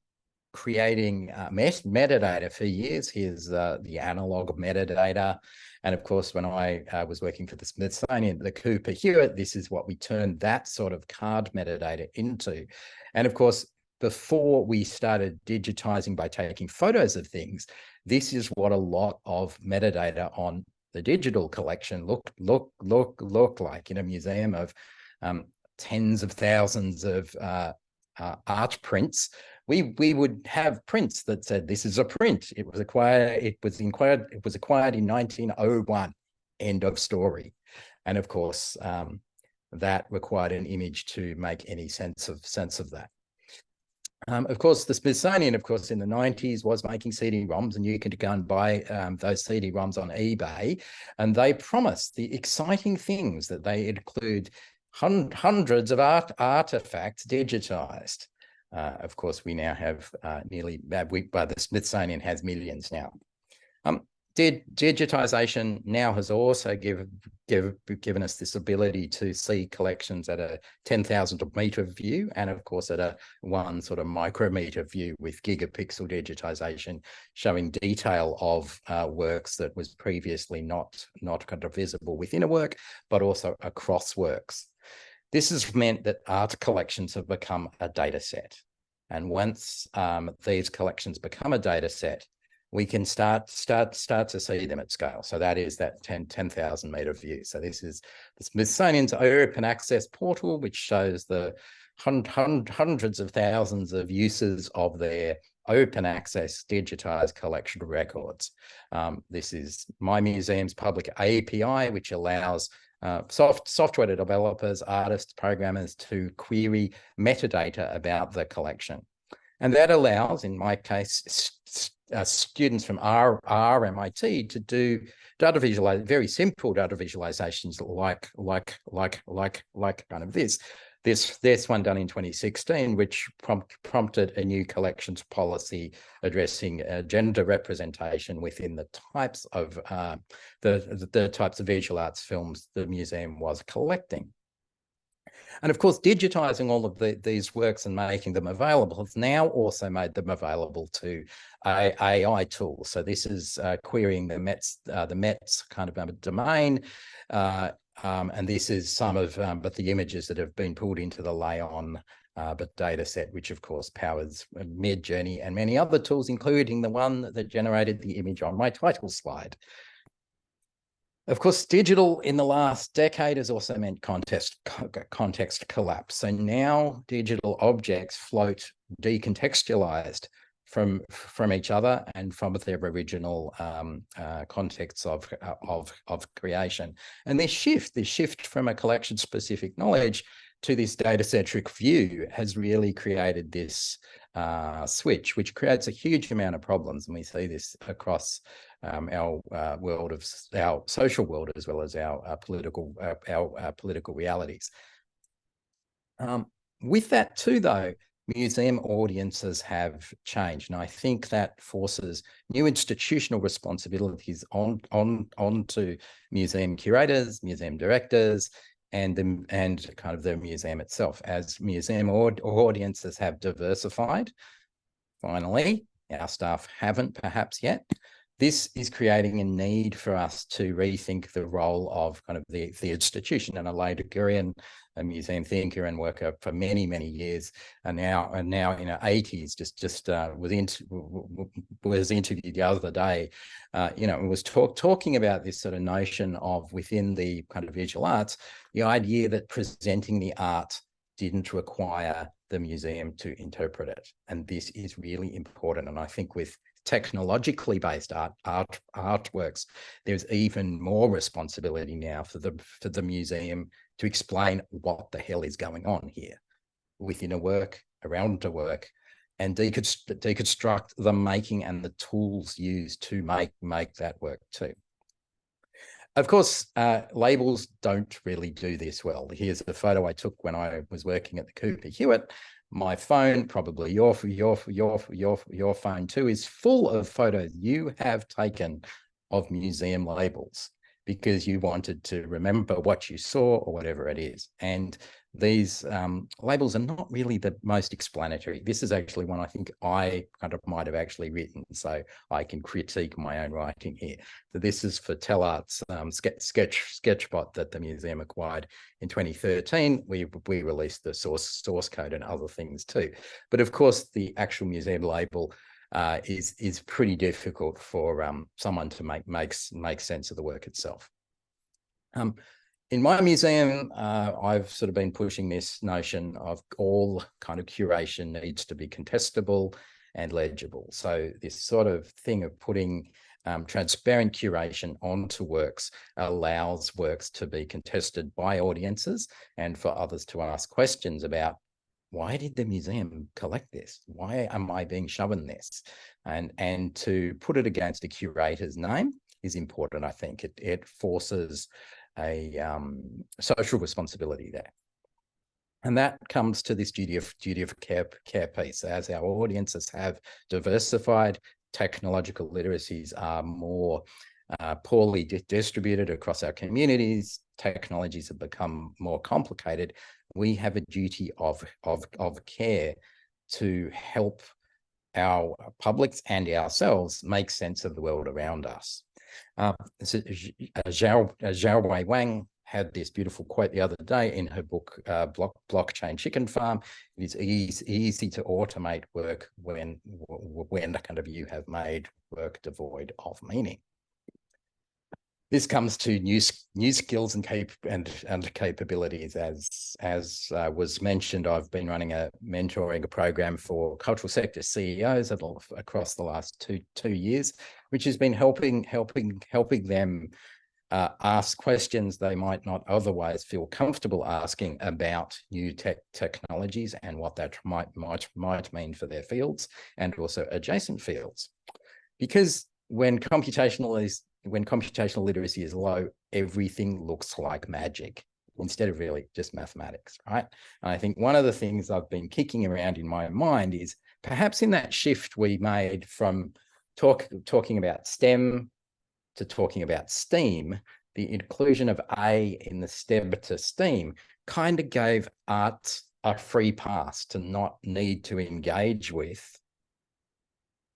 creating metadata for years. Here's the analog metadata. And of course, when I was working for the Smithsonian, the Cooper Hewitt, this is what we turned that sort of card metadata into. And of course, before we started digitizing by taking photos of things, this is what a lot of metadata on the digital collection look like in a museum of tens of thousands of art prints. We would have prints that said this is a print. It was acquired in 1901. End of story. And of course, that required an image to make any sense of that. Of course, the Smithsonian, of course, in the 90s was making CD-ROMs, and you could go and buy those CD-ROMs on eBay, and they promised the exciting things that they include hundreds of artifacts digitized. Of course, we now have the Smithsonian has millions now. Digitization now has also given us this ability to see collections at a 10,000 meter view, and of course at a 1 sort of micrometer view with gigapixel digitization, showing detail of works that was previously not kind of visible within a work, but also across works. This has meant that art collections have become a data set. And once these collections become a data set, we can start to see them at scale. So that is that 10,000 meter view. So this is the Smithsonian's open access portal, which shows the hundreds of thousands of uses of their open access digitized collection records. This is My Museum's public API, which allows software developers, artists, programmers to query metadata about the collection. And that allows, in my case, students from RMIT to do very simple data visualizations like kind of this one done in 2016, which prompted a new collections policy addressing gender representation within the types of the types of visual arts films the museum was collecting. And of course, digitizing all of these works and making them available has now also made them available to AI tools. So this is querying the METS kind of domain. And this is some of but the images that have been pulled into the Leon data set, which of course powers Midjourney and many other tools, including the one that generated the image on my title slide. Of course, digital in the last decade has also meant context collapse. So now digital objects float decontextualized from each other and from their original contexts of creation. And this shift from a collection-specific knowledge to this data-centric view has really created this switch, which creates a huge amount of problems. And we see this across our social world, as well as our political realities. With that too, though, museum audiences have changed, and I think that forces new institutional responsibilities onto museum curators, museum directors, and kind of the museum itself. As museum audiences have diversified, finally, our staff haven't perhaps yet. This is creating a need for us to rethink the role of kind of the institution. And Aalto University, a museum thinker and worker for many, many years, and now in her 80s, was interviewed the other day, and was talking about this sort of notion of, within the kind of visual arts, the idea that presenting the art didn't require the museum to interpret it. And this is really important. And I think with technologically based artworks, there's even more responsibility now for the museum to explain what the hell is going on here within a work, around a work, and deconstruct the making and the tools used to make that work too. Of course, labels don't really do this well. Here's a photo I took when I was working at the Cooper Hewitt. My phone, probably your phone too, is full of photos you have taken of museum labels because you wanted to remember what you saw or whatever it is. And these labels are not really the most explanatory. This is actually one I think I kind of might have actually written, so I can critique my own writing here. So this is for TELART's sketchbot that the museum acquired in 2013. We released the source code and other things too. But of course, the actual museum label is pretty difficult for someone to make sense of the work itself. In my museum, I've sort of been pushing this notion of all kind of curation needs to be contestable and legible. So this sort of thing of putting transparent curation onto works allows works to be contested by audiences and for others to ask questions about, why did the museum collect this? Why am I being shown this? And to put it against a curator's name is important, I think. It forces a social responsibility there. And that comes to this duty of care piece. As our audiences have diversified, technological literacies are more poorly distributed across our communities, technologies have become more complicated, we have a duty of care to help our publics and ourselves make sense of the world around us. Zhao Wei Wang had this beautiful quote the other day in her book, Blockchain Chicken Farm. It is easy to automate work when kind of you have made work devoid of meaning. This comes to new skills and capabilities. As was mentioned, I've been running a mentoring program for cultural sector CEOs across the last two years, which has been helping them ask questions they might not otherwise feel comfortable asking about new technologies and what that might mean for their fields and also adjacent fields. Because when computational literacy is low, everything looks like magic instead of really just mathematics, right? And I think one of the things I've been kicking around in my mind is perhaps in that shift we made from talking about STEM to talking about STEAM, the inclusion of A in the STEM to STEAM kind of gave art a free pass to not need to engage with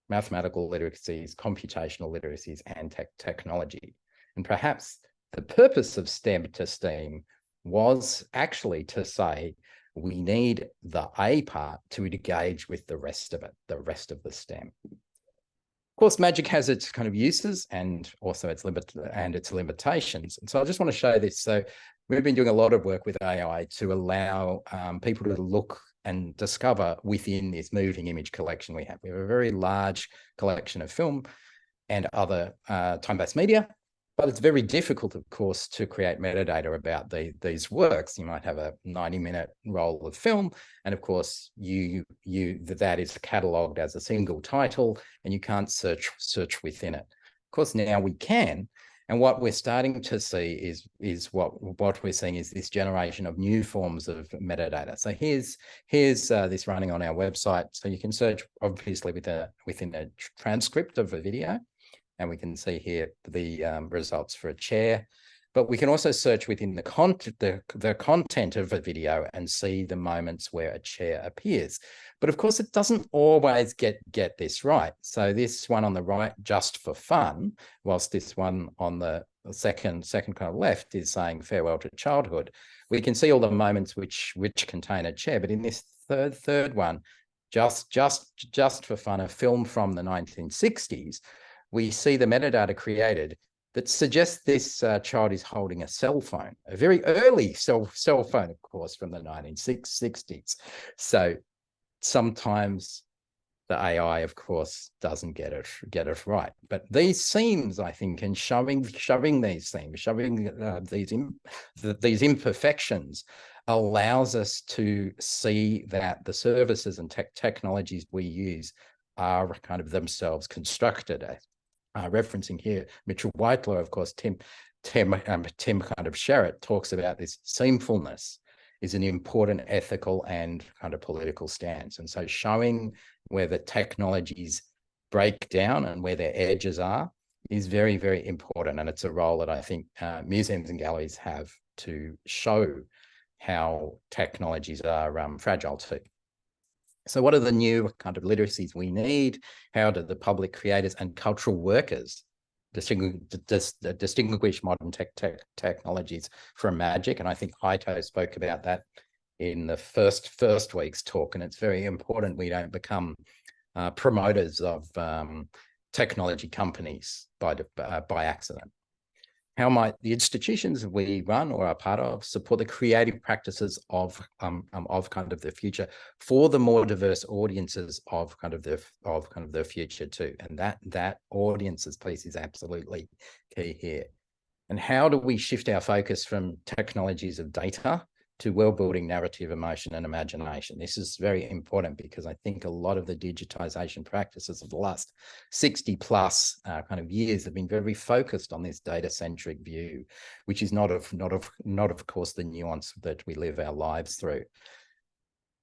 mathematical literacies, computational literacies, and technology. And perhaps the purpose of STEM to STEAM was actually to say, we need the A part to engage with the rest of it, the rest of the STEM. Of course, magic has its kind of uses and also its limitations. And so I just want to show this. So we've been doing a lot of work with AI to allow people to look and discover within this moving image collection we have. We have a very large collection of film and other time-based media, but it's very difficult, of course, to create metadata about these works. You might have a 90-minute roll of film, and of course, that is catalogued as a single title, and you can't search within it. Of course, now we can. And what we're starting to see is what we're seeing is this generation of new forms of metadata. So here's this running on our website. So you can search obviously within a transcript of a video, and we can see here the results for a chair. But we can also search within the content of a video and see the moments where a chair appears. But of course, it doesn't always get this right. So this one on the right, just for fun, whilst this one on the second kind of left is saying farewell to childhood. We can see all the moments which contain a chair. But in this third one, just for fun, a film from the 1960s, we see the metadata created that suggests this child is holding a cell phone, a very early cell phone, of course, from the 1960s. So sometimes the AI, of course, doesn't get it right. But these themes, I think, and shoving these themes, these imperfections, allows us to see that the services and technologies we use are kind of themselves constructed. Referencing here Mitchell Whitelaw, of course, Tim kind of Sherratt talks about this seamfulness is an important ethical and kind of political stance. And so showing where the technologies break down and where their edges are is very, very important. And it's a role that I think museums and galleries have to show how technologies are fragile too. So what are the new kind of literacies we need? How do the public creators and cultural workers distinguish modern technologies from magic? And I think Aalto spoke about that in the first week's talk, and it's very important we don't become promoters of technology companies by accident. How might the institutions we run or are part of support the creative practices of kind of the future for the more diverse audiences of the future too? And that audiences piece is absolutely key here. And how do we shift our focus from technologies of data to world-building narrative, emotion, and imagination? This is very important because I think a lot of the digitization practices of the last 60 plus kind of years have been very focused on this data-centric view, which is not of course the nuance that we live our lives through.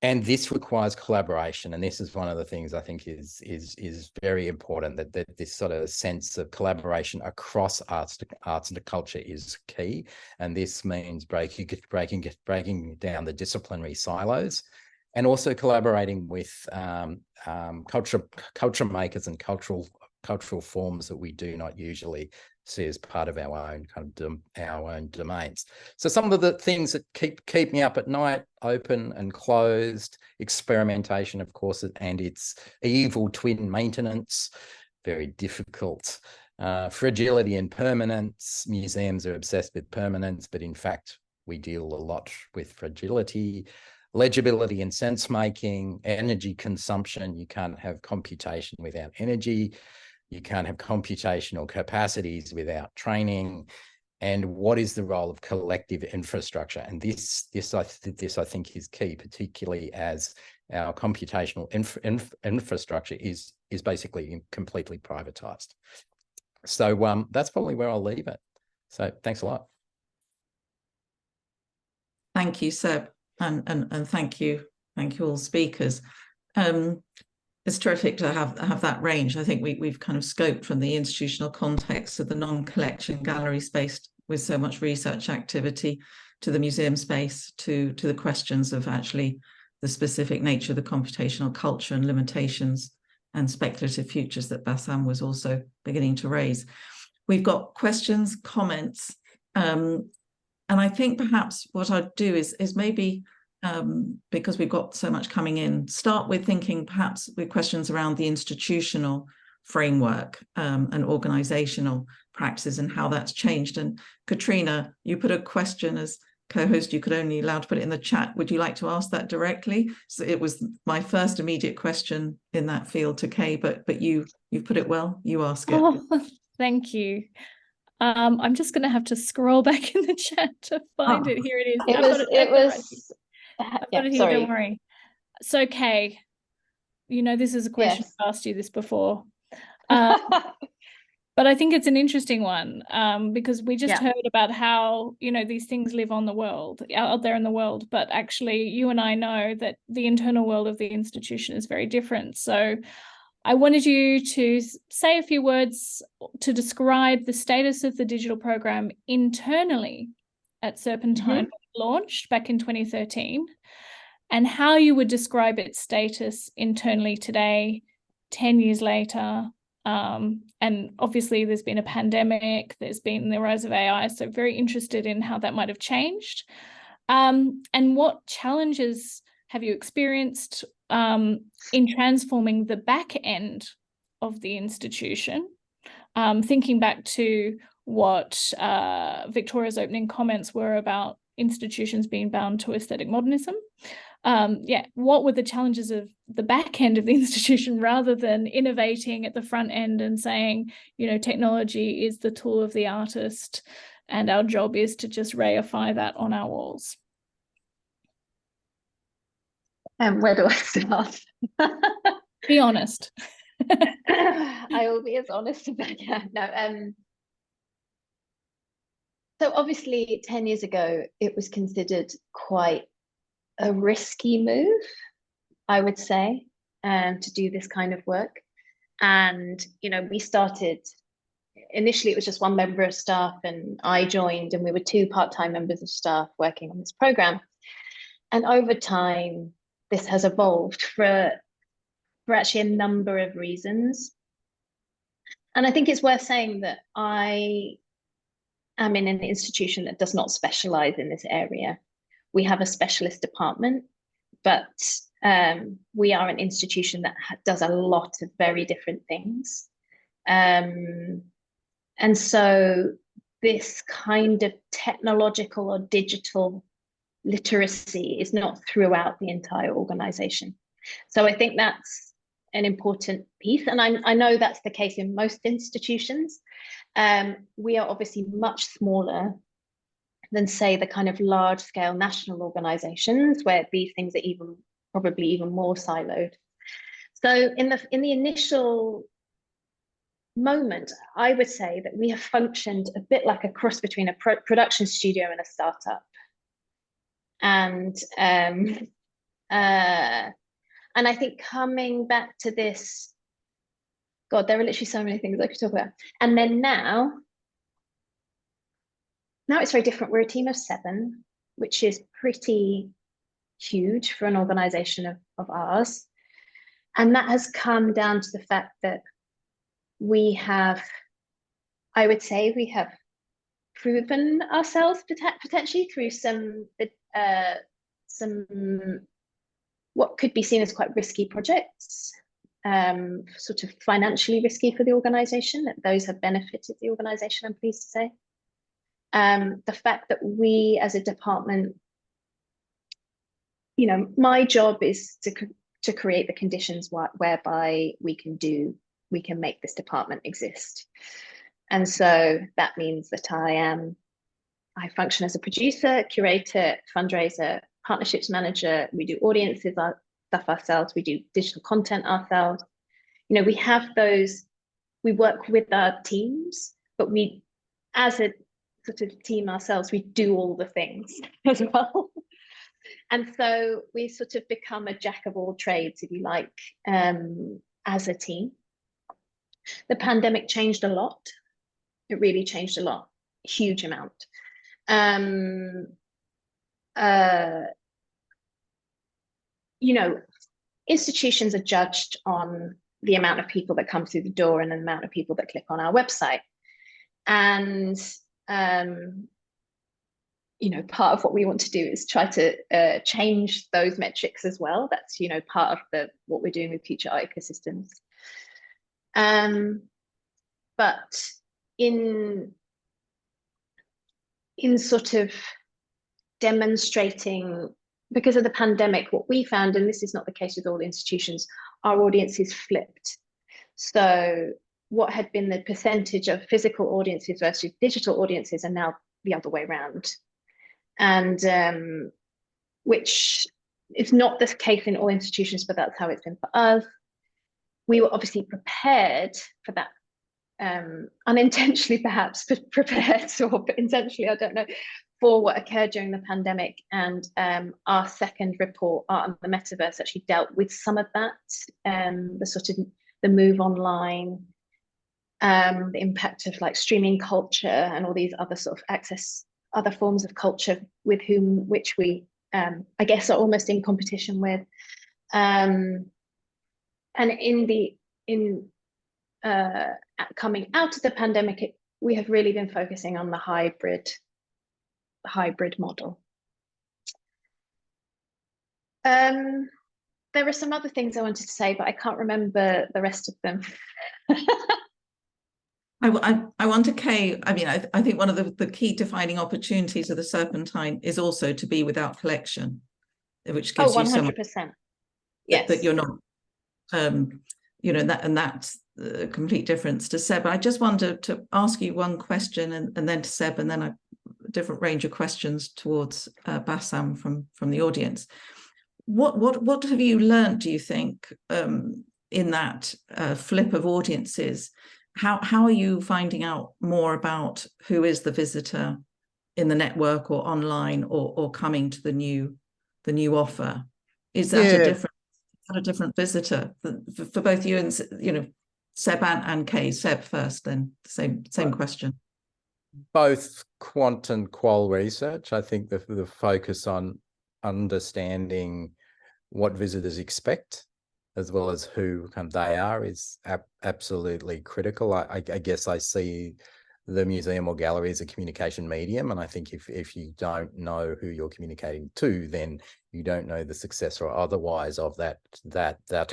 And this requires collaboration, and this is one of the things I think is very important, that this sort of sense of collaboration across arts and culture is key. And this means breaking down the disciplinary silos, and also collaborating with culture makers and cultural forms that we do not usually see as part of our own our own domains. So some of the things that keep me up at night: open and closed, experimentation, of course, and its evil twin maintenance, very difficult. Fragility and permanence. Museums are obsessed with permanence, but in fact, we deal a lot with fragility. Legibility and sense making, energy consumption. You can't have computation without energy. You can't have computational capacities without training. And what is the role of collective infrastructure? And this I think is key, particularly as our computational infrastructure is basically completely privatized. So that's probably where I'll leave it. So thanks a lot. Thank you, Seb, and thank you all speakers. It's terrific to have that range. I think we've kind of scoped from the institutional context of the non-collection gallery space with so much research activity, to the museum space, to the questions of actually the specific nature of the computational culture and limitations and speculative futures that Bassam was also beginning to raise. We've got questions, comments, and I think perhaps what I'd do is maybe, because we've got so much coming in, start with thinking perhaps with questions around the institutional framework and organizational practices and how that's changed. And Katrina, you put a question as co-host, you could only allow to put it in the chat. Would you like to ask that directly? So it was my first immediate question in that field to Kay, but you've put it well, you ask it. Oh, thank you. I'm just going to have to scroll back in the chat to find it. Here it is. I've got it here, sorry. don't worry. So Kay, you know, this is a question Yes. I've asked you this before. But I think it's an interesting one because we just heard about how, you know, these things live on the world, out there in the world, but actually you and I know that the internal world of the institution is very different. So I wanted you to say a few words to describe the status of the digital program internally at Serpentine, launched back in 2013, and how you would describe its status internally today, 10 years later. And obviously there's been a pandemic, there's been the rise of AI, so very interested in how that might have changed. And what challenges have you experienced in transforming the back end of the institution? Thinking back to what Victoria's opening comments were about institutions being bound to aesthetic modernism. What were the challenges of the back end of the institution rather than innovating at the front end and saying, you know, technology is the tool of the artist and our job is to just reify that on our walls? Where do I start? Be honest. I will be as honest as I can. No, so obviously 10 years ago, it was considered quite a risky move, I would say, to do this kind of work. And, you know, we started, initially it was just one member of staff and I joined, and we were two part-time members of staff working on this program. And over time, this has evolved for actually a number of reasons. And I think it's worth saying that I am in an institution that does not specialize in this area. We have a specialist department, but we are an institution that does a lot of very different things. And so this kind of technological or digital literacy is not throughout the entire organization. So I think that's an important piece. And I know that's the case in most institutions. We are obviously much smaller than, say, the kind of large scale national organizations where these things are probably even more siloed. So in the initial moment, I would say that we have functioned a bit like a cross between a production studio and a startup. And I think coming back to this, God, there are literally so many things I could talk about. And then now it's very different. We're a team of 7, which is pretty huge for an organization of ours. And that has come down to the fact that we have, I would say, we have proven ourselves potentially through some what could be seen as quite risky projects, sort of financially risky for the organization. That those have benefited the organization, I'm pleased to say. The fact that we as a department, you know, my job is to create the conditions whereby we can make this department exist. And so that means that I function as a producer, curator, fundraiser, partnerships manager. We do audiences stuff ourselves. We do digital content ourselves. You know, we have those, we work with our teams, but we, as a sort of team ourselves, we do all the things as well. And so we sort of become a jack of all trades, if you like, as a team. The pandemic changed a lot. It really changed a lot, huge amount. You know, institutions are judged on the amount of people that come through the door and the amount of people that click on our website. And you know, part of what we want to do is try to change those metrics as well. That's, you know, part of what we're doing with Future Art Ecosystems. But in sort of demonstrating, because of the pandemic, what we found, and this is not the case with all institutions, our audiences flipped. So what had been the percentage of physical audiences versus digital audiences are now the other way around. And which is not the case in all institutions, but that's how it's been for us. We were obviously prepared for that, unintentionally perhaps, but prepared, or intentionally, I don't know, for what occurred during the pandemic. And our second report, Art and the Metaverse, actually dealt with some of that, the sort of the move online, the impact of like streaming culture and all these other sort of other forms of culture with which we, I guess, are almost in competition with. And coming out of the pandemic, we have really been focusing on the hybrid model. There are some other things I wanted to say, but I can't remember the rest of them. I wonder, Kay, I mean, I think one of the key defining opportunities of the Serpentine is also to be without collection, which gives you 100%. Yes. That you're not, you know, that's a complete difference to Seb. I just wanted to ask you one question and then to Seb, and then a different range of questions towards Bassam from the audience. What have you learned, do you think, in that flip of audiences? How are you finding out more about who is the visitor in the network or online or coming to the new offer? Is that a different visitor for both you and, you know, Seb and Kay? Seb first, then same question. Both quant and qual research. I think the focus on understanding what visitors expect, as well as who they are, is absolutely critical. I guess I see the museum or gallery as a communication medium, and I think if you don't know who you're communicating to, then you don't know the success or otherwise of that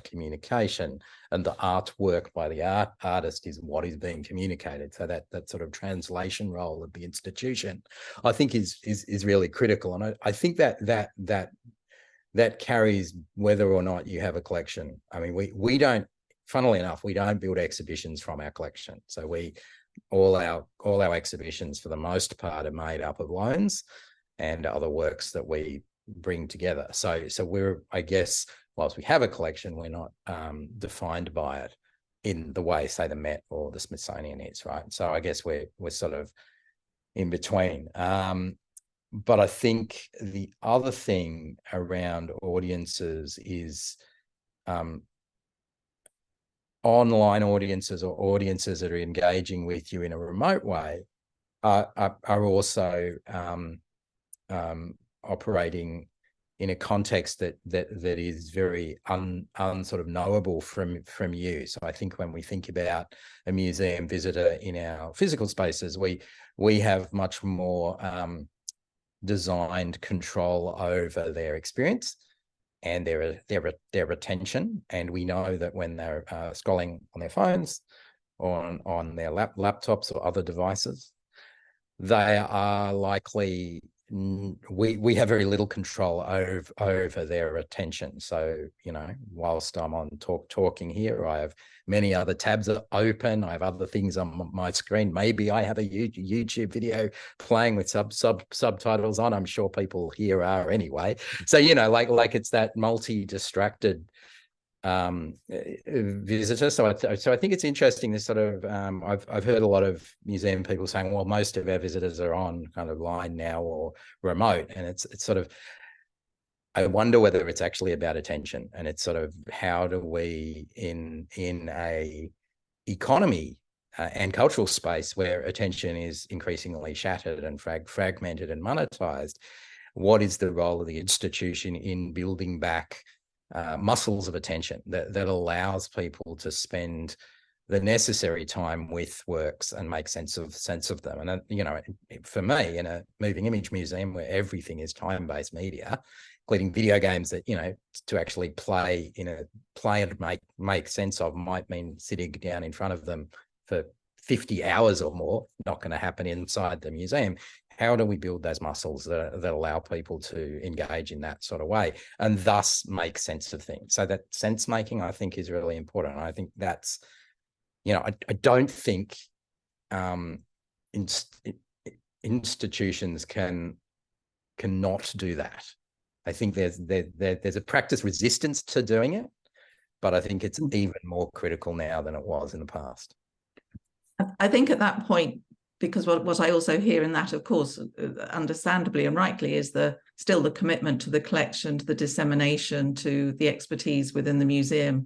communication. And the artwork by the artist is what is being communicated. So that sort of translation role of the institution, I think, is really critical. And I think that carries whether or not you have a collection. I mean, we don't, funnily enough, we don't build exhibitions from our collection. So all our exhibitions, for the most part, are made up of loans and other works that we bring together. So we're, I guess, whilst we have a collection, we're not defined by it in the way, say, the Met or the Smithsonian is, right? So I guess we're sort of in between. But I think the other thing around audiences is online audiences, or audiences that are engaging with you in a remote way, are also operating in a context that is very sort of knowable from you. So I think when we think about a museum visitor in our physical spaces, we have much more designed control over their experience and their attention. And we know that when they're scrolling on their phones or on their laptops or other devices, they are likely, we have very little control over their attention. So, whilst I'm on talking here, I have many other tabs open. I have other things on my screen. Maybe I have a YouTube video playing with subtitles on. I'm sure people here are anyway. So, like it's that multi-distracted visitor. So I think it's interesting, this sort of, I've heard a lot of museum people saying, well, most of our visitors are on kind of line now or remote. And it's sort of, I wonder whether it's actually about attention, and it's sort of, how do we in a economy and cultural space where attention is increasingly shattered and fragmented and monetized, what is the role of the institution in building back muscles of attention that allows people to spend the necessary time with works and make sense of them? And for me, in a moving image museum where everything is time-based media, including video games that to actually play and make sense of, might mean sitting down in front of them for 50 hours or more. Not going to happen inside the museum. How do we build those muscles that allow people to engage in that sort of way and thus make sense of things? So that sense making, I think, is really important. And I think that's, I don't think institutions cannot do that. I think there's a practice resistance to doing it, but I think it's even more critical now than it was in the past. I think at that point, because what I also hear in that, of course, understandably and rightly, is still the commitment to the collection, to the dissemination, to the expertise within the museum,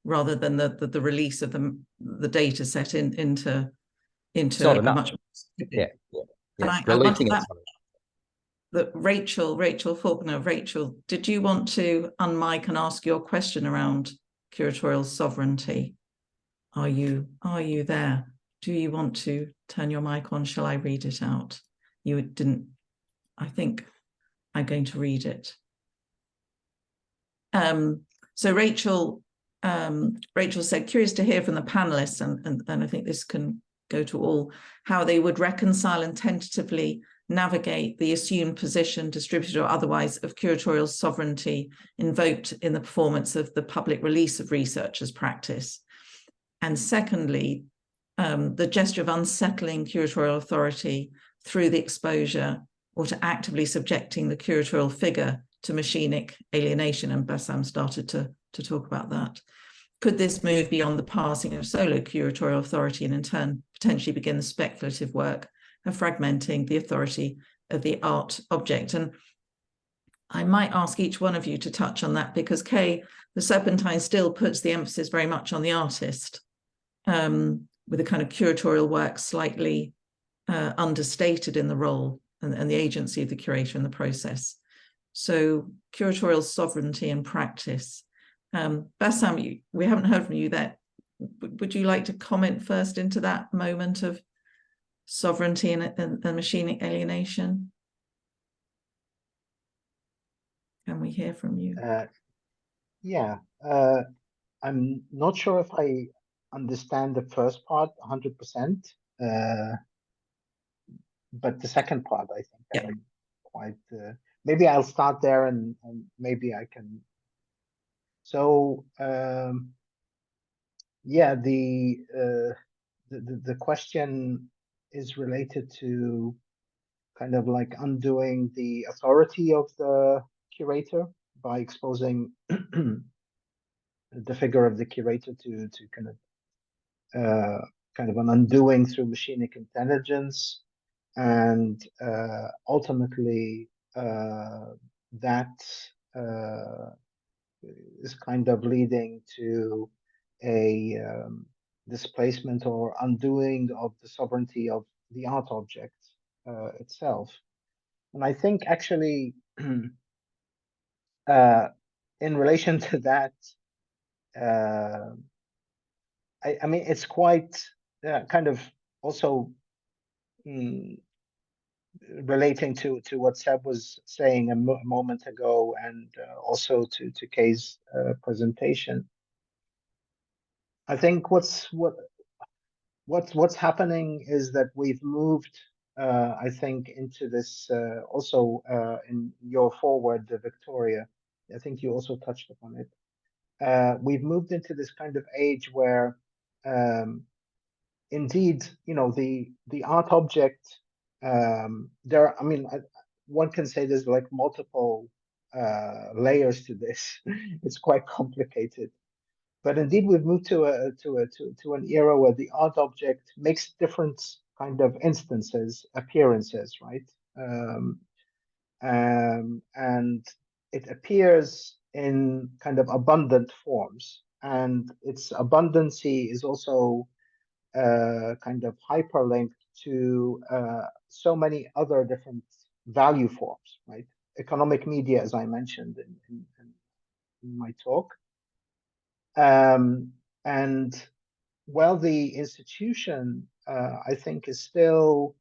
rather than the release of the data set into a much more. Yeah. And I wanted that Rachel Faulkner. Rachel, did you want to unmic and ask your question around curatorial sovereignty? Are you there? Do you want to turn your mic on? Shall I read it out? You didn't. I think I'm going to read it. So Rachel said, curious to hear from the panelists, and I think this can go to all, how they would reconcile and tentatively navigate the assumed position, distributed or otherwise, of curatorial sovereignty invoked in the performance of the public release of research as practice. And secondly, the gesture of unsettling curatorial authority through the exposure or to actively subjecting the curatorial figure to machinic alienation, and Bassam started to talk about that. Could this move beyond the passing of solo curatorial authority and in turn potentially begin the speculative work of fragmenting the authority of the art object? And I might ask each one of you to touch on that, because Kay, the Serpentine still puts the emphasis very much on the artist, with a kind of curatorial work slightly understated in the role and the agency of the curator in the process. So curatorial sovereignty and practice. Bassam, we haven't heard from you there. Would you like to comment first into that moment of sovereignty and machine alienation? Can we hear from you? Yeah, I'm not sure if I understand the first part 100%, but the second part, I think Yeah. I'm quite, maybe I'll start there and maybe I can. So, yeah, the question is related to kind of like undoing the authority of the curator by exposing the figure of the curator to kind of an undoing through machinic intelligence, and ultimately that is kind of leading to a displacement or undoing of the sovereignty of the art object itself. And I think actually in relation to that, I mean, it's quite kind of also relating to what Seb was saying a moment ago, and also to Kay's presentation. I think what's happening is that we've moved, I think, into this also in your forward, Victoria. I think you also touched upon it. We've moved into this kind of age where, indeed, you know, the art object. There, I mean, one can say there's like multiple layers to this. It's quite complicated. But indeed, we've moved to an era where the art object makes different kind of instances, appearances, right? And it appears in kind of abundant forms, and its abundancy is also kind of hyperlinked to so many other different value forms, right? Economic media, as I mentioned in my talk. And while the institution, I think, is still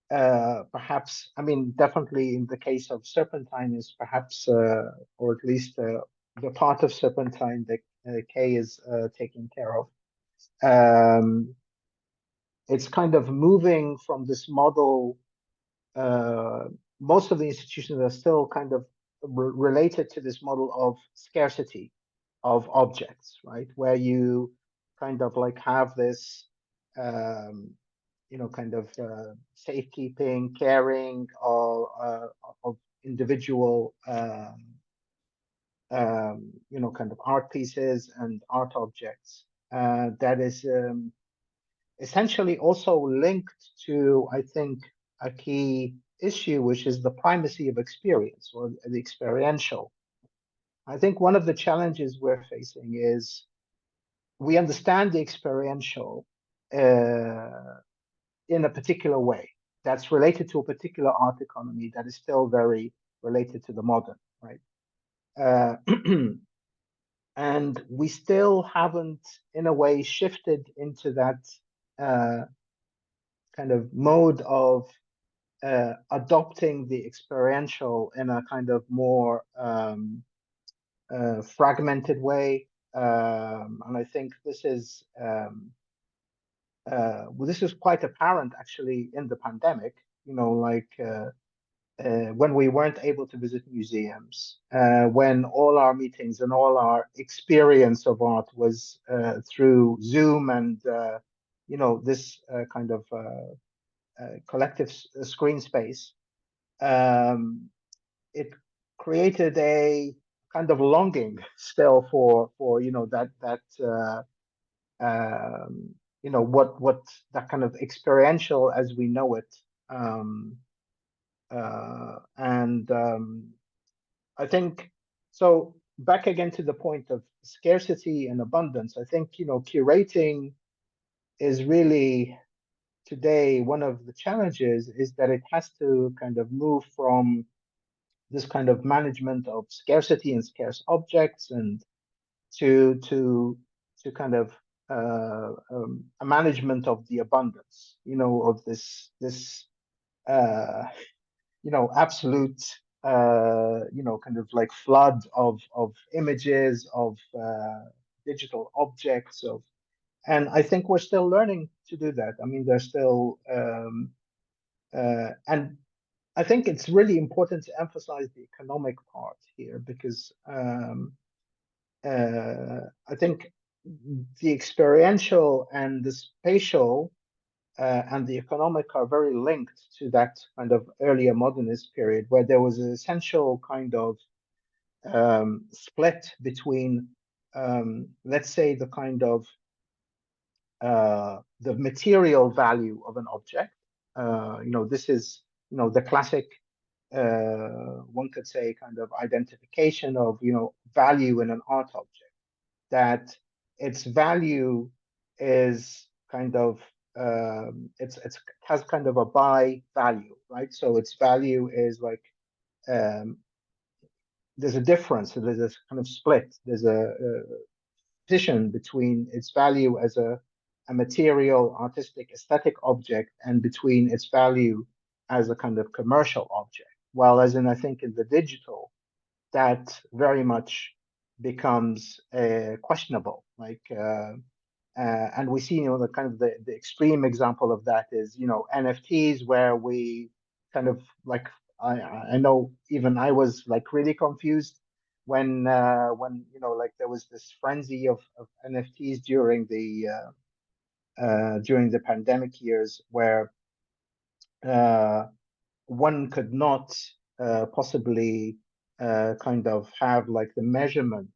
perhaps, I mean, definitely in the case of Serpentine is perhaps, or at least the part of Serpentine that Kay is taking care of. It's kind of moving from this model. Most of the institutions are still kind of related to this model of scarcity of objects, right? Where you kind of like have this, you know, kind of safekeeping, caring of individual, you know, kind of art pieces and art objects. That is essentially also linked to, I think, a key issue, which is the primacy of experience or the experiential. I think one of the challenges we're facing is we understand the experiential in a particular way that's related to a particular art economy that is still very related to the modern, right? And we still haven't, in a way, shifted into that kind of mode of adopting the experiential in a kind of more fragmented way. And I think this is well, this is quite apparent actually in the pandemic. You know, like when we weren't able to visit museums, when all our meetings and all our experience of art was through Zoom and you know, this kind of collective screen space. It created a kind of longing still for you know, that you know, what that kind of experiential as we know it. And I think so. Back again to the point of scarcity and abundance. I think, you know, curating is really today one of the challenges is that it has to kind of move from this kind of management of scarcity and scarce objects, and to kind of a management of the abundance, of this absolute kind of like flood of images, of digital objects, and I think we're still learning to do that. I mean, there's still and I think it's really important to emphasize the economic part here, because I think the experiential and the spatial and the economic are very linked to that kind of earlier modernist period, where there was an essential kind of split between, let's say, the kind of the material value of an object. This is, the classic, one could say, kind of identification of, value in an art object, that its value is kind of, it has kind of a buy value, right? So its value is like, there's a difference, so there's a kind of split, there's a position between its value as a material, artistic, aesthetic object, and between its value as a kind of commercial object. While as in, I think in the digital, that very much becomes questionable. Like, and we see, the kind of the extreme example of that is, NFTs, where we kind of like, I know even I was like really confused when like there was this frenzy of NFTs during the pandemic years, where one could not possibly kind of have like the measurement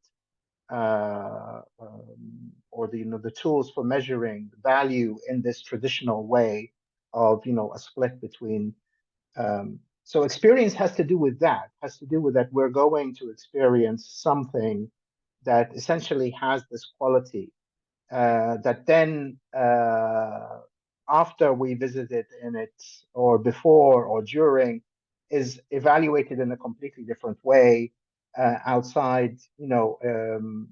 or the tools for measuring value in this traditional way of a split between. So experience has to do with that. We're going to experience something that essentially has this quality that then after we visit it in it, or before or during, is evaluated in a completely different way outside, in an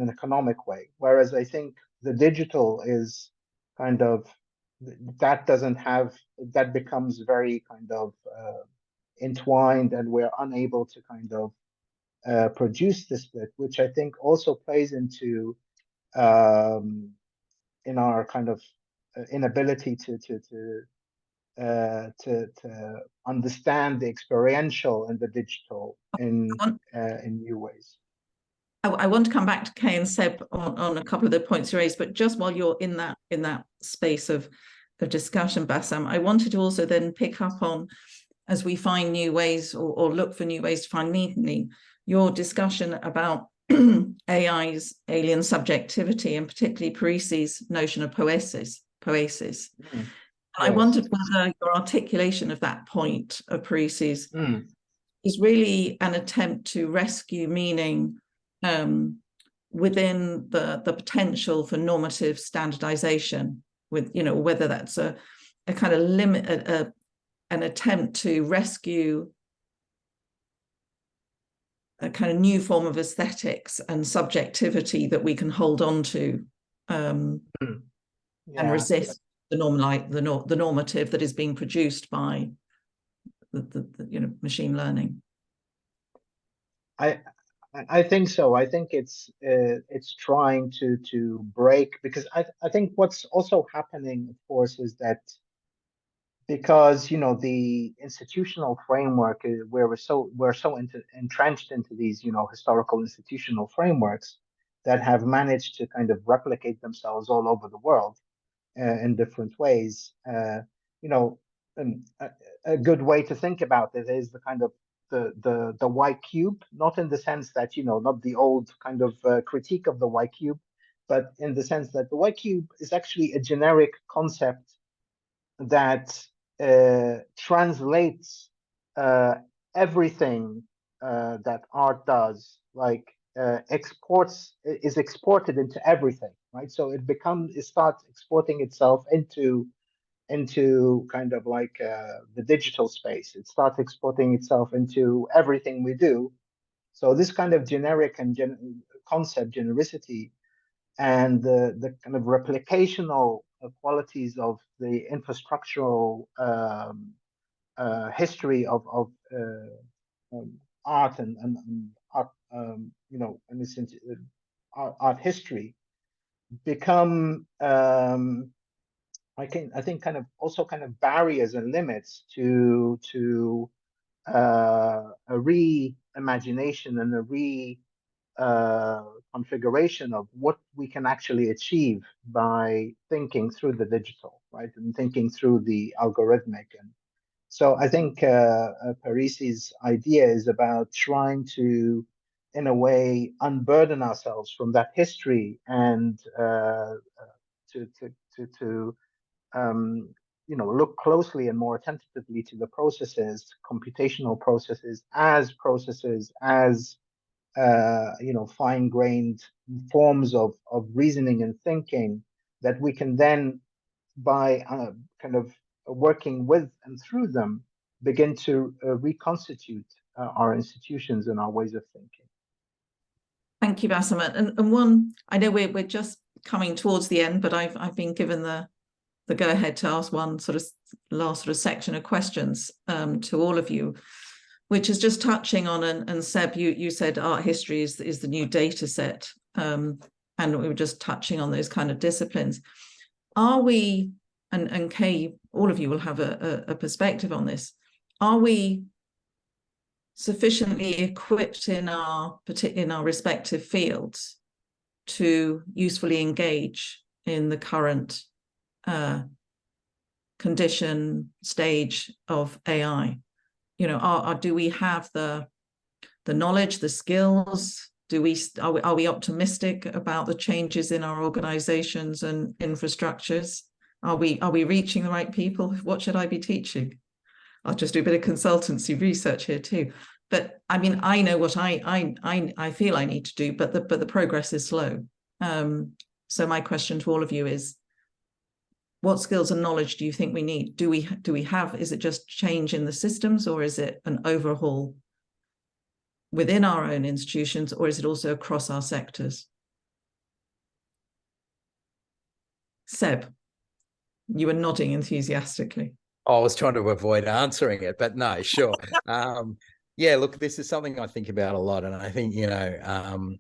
economic way. Whereas I think the digital is kind of, that doesn't have, that becomes very kind of entwined, and we're unable to kind of produce this split, which I think also plays into in our kind of inability to understand the experiential and the digital in new ways. I want to come back to Kay and Seb on a couple of the points you raised, but just while you're in that space of discussion, Bassam, I wanted to also then pick up on, as we find new ways or look for new ways to find meaning, your discussion about AI's alien subjectivity, and particularly Parisi's notion of poesis. Yes. I wondered whether your articulation of that point of Parisi's is really an attempt to rescue meaning within the potential for normative standardization, with whether that's a kind of limit, an attempt to rescue a kind of new form of aesthetics and subjectivity that we can hold on to and resist the normative that is being produced by the machine learning. I think so. I think it's trying to break, because I think what's also happening, of course, is that because the institutional framework, where we're so entrenched into these historical institutional frameworks that have managed to kind of replicate themselves all over the world in different ways. A good way to think about it is the kind of the white cube, not in the sense that not the old kind of critique of the white cube, but in the sense that the white cube is actually a generic concept that translates everything that art does, like is exported into everything, right? So it starts exporting itself into into kind of like the digital space. It starts exporting itself into everything we do. So this kind of generic and concept, genericity, and the kind of replicational qualities of the infrastructural history of art and art, you know, in this sense, art history become I think kind of also kind of barriers and limits to a reimagination and a configuration of what we can actually achieve by thinking through the digital, right, and thinking through the algorithmic. And so I think Parisi's idea is about trying to, in a way, unburden ourselves from that history and to you know, look closely and more attentively to the processes, computational processes, as you know, fine-grained forms of reasoning and thinking that we can then, by kind of working with and through them, begin to reconstitute our institutions and our ways of thinking. Thank you, Bassam. And one, I know we're just coming towards the end, but I've been given the go-ahead to ask one sort of last sort of section of questions to all of you, which is just touching on, and Seb, you said art history is the new data set, and we were just touching on those kind of disciplines. Are we, and Kay, all of you will have a perspective on this, are we sufficiently equipped in our respective fields to usefully engage in the current condition stage of AI? You know, do we have the knowledge, the skills? Are we optimistic about the changes in our organizations and infrastructures? Are we reaching the right people? What should I be teaching? I'll just do a bit of consultancy research here too. But I mean, I know what I feel I need to do, but the progress is slow. So my question to all of you is, what skills and knowledge do you think we need? Do we have, is it just change in the systems, or is it an overhaul within our own institutions, or is it also across our sectors? Seb, you were nodding enthusiastically. I was trying to avoid answering it, but no, sure. Yeah, look, this is something I think about a lot, and I think, you know,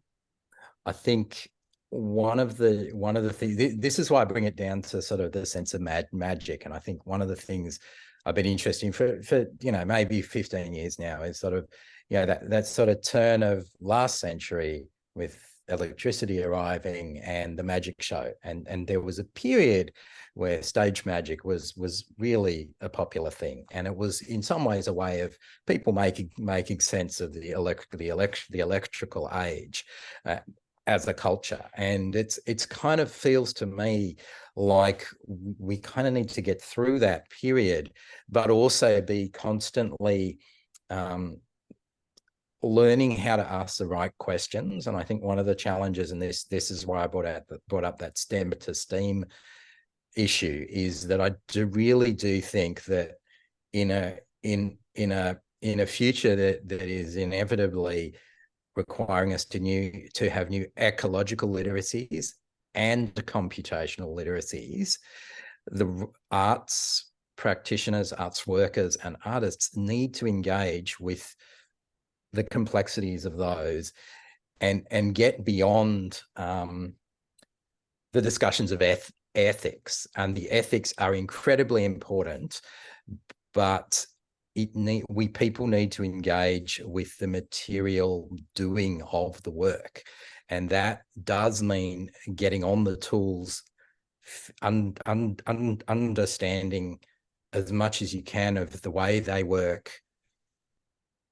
I think one of the things, this is why I bring it down to sort of the sense of magic. And I think one of the things I've been interested in for you know, maybe 15 years now is sort of, you know, that sort of turn of last century with electricity arriving and the magic show. And there was a period where stage magic was really a popular thing. And it was in some ways a way of people making sense of the electrical age. As a culture. And it's kind of feels to me like we kind of need to get through that period, but also be constantly learning how to ask the right questions. And I think one of the challenges, and this is why I brought up that STEM to STEAM issue, is that I really do think that in a future that is inevitably requiring us to have new ecological literacies and computational literacies, the arts practitioners, arts workers, and artists need to engage with the complexities of those and get beyond the discussions of ethics. And the ethics are incredibly important, but people need to engage with the material doing of the work, and that does mean getting on the tools, understanding as much as you can of the way they work,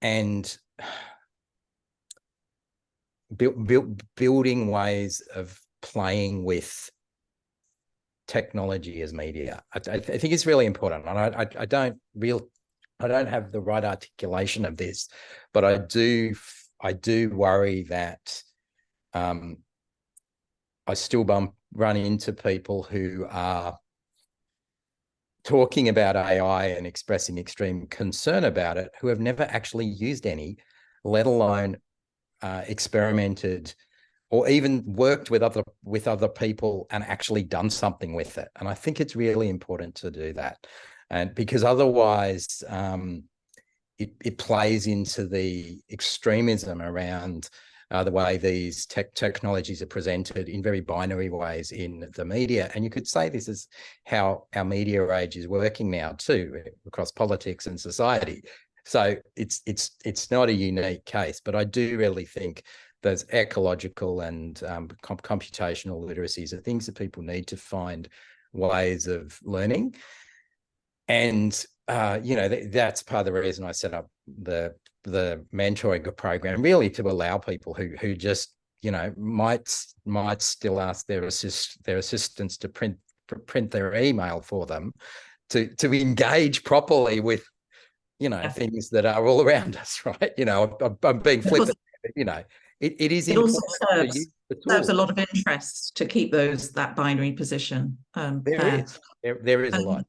and building ways of playing with technology as media. I think it's really important, and I don't have the right articulation of this, but I do worry that I still run into people who are talking about AI and expressing extreme concern about it who have never actually used any, let alone experimented or even worked with other people and actually done something with it. And I think it's really important to do that, and because otherwise it plays into the extremism around the way these technologies are presented in very binary ways in the media. And you could say this is how our media age is working now too, across politics and society. So it's not a unique case, but I do really think those ecological and computational literacies are things that people need to find ways of learning. And that's part of the reason I set up the mentoring program, really to allow people who just might still ask their assistants to print their email for them to engage properly with things that are all around us, right? I'm being flippant, but, it is it also serves a lot of interest to keep that binary position. There is a lot.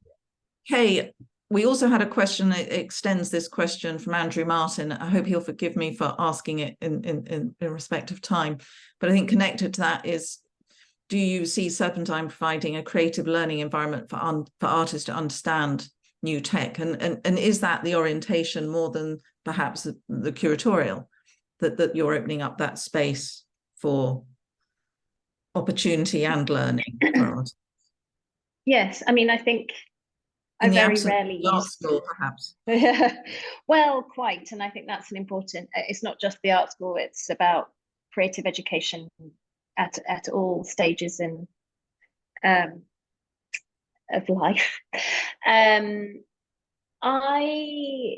Kay, we also had a question. It extends this question from Andrew Martin. I hope he'll forgive me for asking it in respect of time, but I think connected to that is, do you see Serpentine providing a creative learning environment for artists to understand new tech, and is that the orientation more than perhaps the curatorial, that you're opening up that space for opportunity and learning for artists? Yes, I mean, I think I very rarely use art school, perhaps. Well, quite, and I think that's an important. It's not just the art school; it's about creative education at all stages of life. I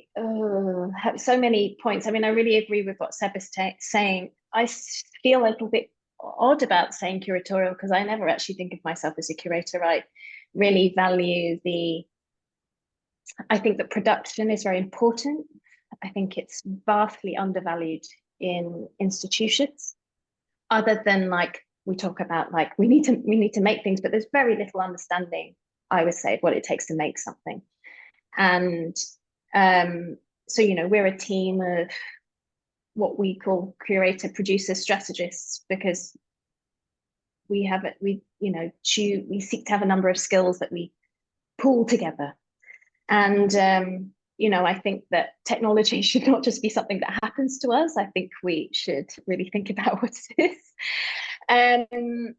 have so many points. I mean, I really agree with what Seb is saying. I feel a little bit odd about saying curatorial because I never actually think of myself as a curator. I really value I think that production is very important. I think it's vastly undervalued in institutions, other than like we talk about like we need to make things, but there's very little understanding, I would say, of what it takes to make something. And so we're a team of what we call curator, producer, strategists, because we seek to have a number of skills that we pull together. And I think that technology should not just be something that happens to us. I think we should really think about what it is.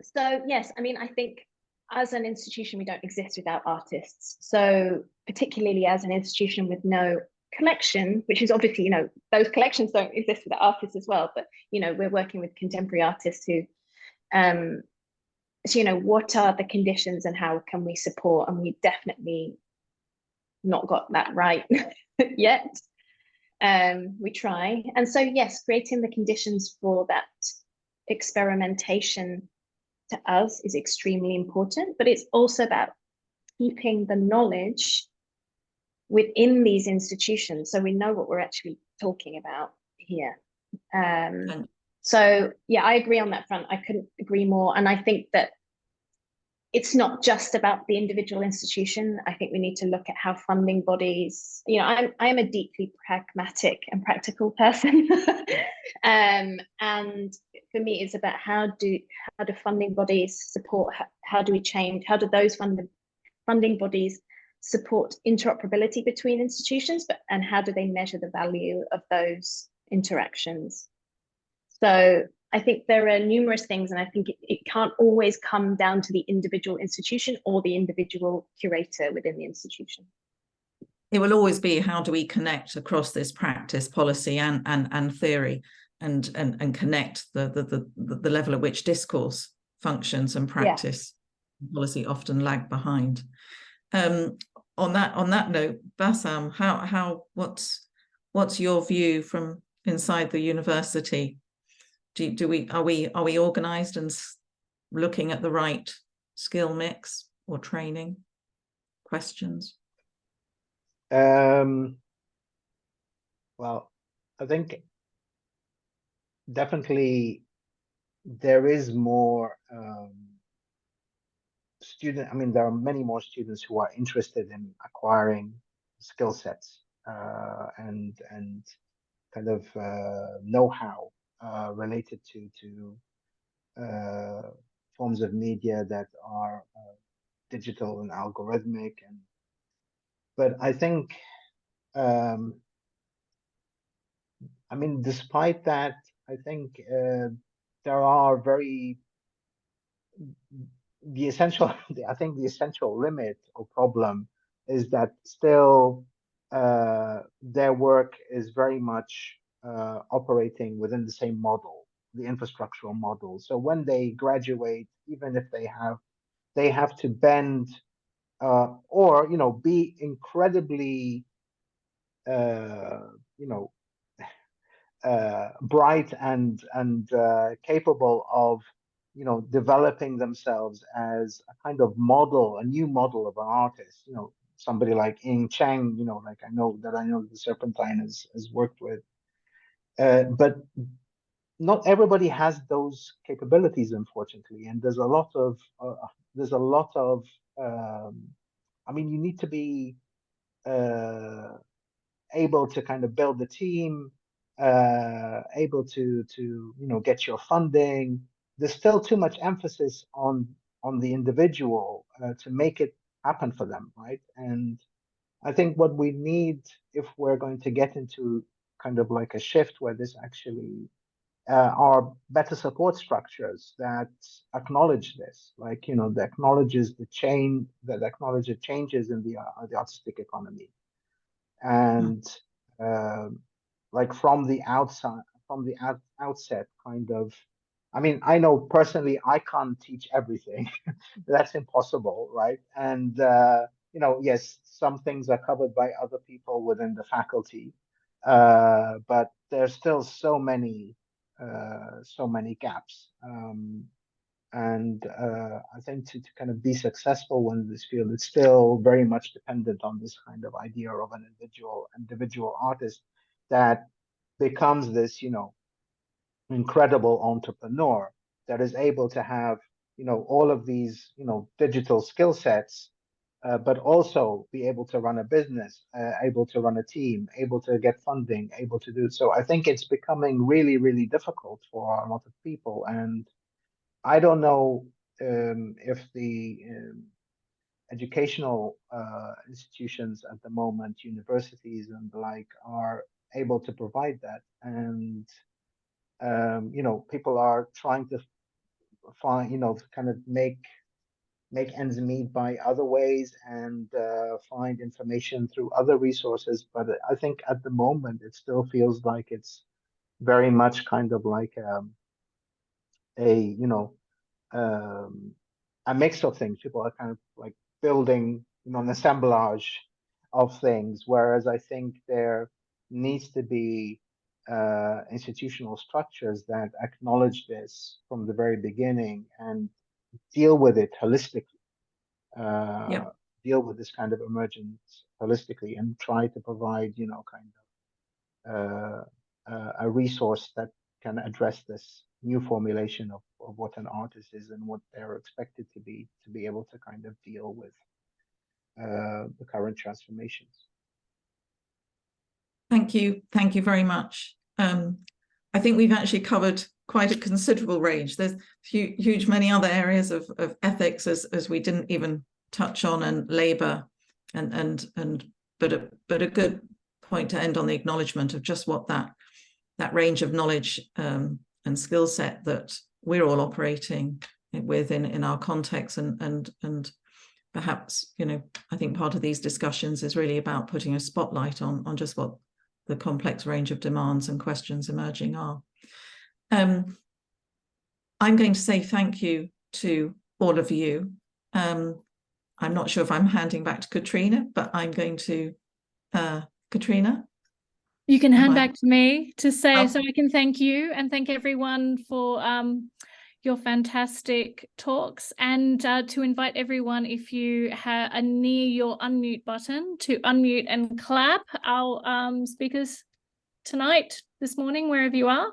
So yes, I mean, I think as an institution, we don't exist without artists. So particularly as an institution with no collection, which is obviously, those collections don't exist without artists as well. But, we're working with contemporary artists who, so, what are the conditions and how can we support? And we definitely not got that right yet. We try. And so, yes, creating the conditions for that experimentation to us is extremely important, but it's also about keeping the knowledge within these institutions so we know what we're actually talking about here. So yeah, I agree on that front. I couldn't agree more. And I think that it's not just about the individual institution. I think we need to look at how funding bodies, I'm a deeply pragmatic and practical person. And for me, it's about how do funding bodies support, how do we change, how do those funding bodies support interoperability between institutions, and how do they measure the value of those interactions? So I think there are numerous things, and I think it can't always come down to the individual institution or the individual curator within the institution. It will always be, how do we connect across this practice, policy and theory, and connect the level at which discourse functions and practice policy often lag behind. On that note, Bassam, what's your view from inside the university? Are we organized and looking at the right skill mix or training? Questions? Well, I think definitely there is more there are many more students who are interested in acquiring skill sets and kind of know-how related to forms of media that are digital and algorithmic. But I think, despite that, I think there are the essential limit or problem is that still their work is very much operating within the same model, the infrastructural model. So when they graduate, even if they have to bend or be incredibly bright and capable of developing themselves as a kind of model, a new model of an artist. Somebody like Ying Cheng, like I know the Serpentine has worked with, but not everybody has those capabilities, unfortunately. And there's a lot of you need to be able to kind of build the team, able to get your funding. There's still too much emphasis on the individual to make it happen for them, right? And I think what we need, if we're going to get into kind of like a shift where this actually are better support structures that acknowledge this, like that acknowledges the changes in the artistic economy, and like from the outset, kind of. I know personally I can't teach everything. That's impossible, right? And yes, some things are covered by other people within the faculty, but there's still so many gaps. And I think to kind of be successful in this field, it's still very much dependent on this kind of idea of an individual artist that becomes this, incredible entrepreneur that is able to have, all of these, digital skill sets, but also be able to run a business, able to run a team, able to get funding, able to do so. I think it's becoming really, really difficult for a lot of people. And I don't know if the educational institutions at the moment, universities and the like, are able to provide that. And people are trying to find, kind of make ends meet by other ways and find information through other resources. But I think at the moment it still feels like it's very much kind of like a mix of things. People are kind of like building, an assemblage of things, whereas I think there needs to be institutional structures that acknowledge this from the very beginning and deal with it holistically. Deal with this kind of emergence holistically and try to provide, a resource that can address this new formulation of what an artist is and what they're expected to be able to kind of deal with the current transformations. Thank you very much. I think we've actually covered quite a considerable range. There's huge many other areas of ethics as we didn't even touch on, and labor, but a good point to end on the acknowledgement of just what that range of knowledge and skill set that we're all operating with in our context, and perhaps, I think part of these discussions is really about putting a spotlight on just what the complex range of demands and questions emerging are. I'm going to say thank you to all of you. I'm not sure if I'm handing back to Katrina, but I'm going to, Katrina? You can hand back to me to say, so I can thank you and thank everyone for your fantastic talks, and to invite everyone, if you are near your unmute button, to unmute and clap our speakers tonight, this morning, wherever you are.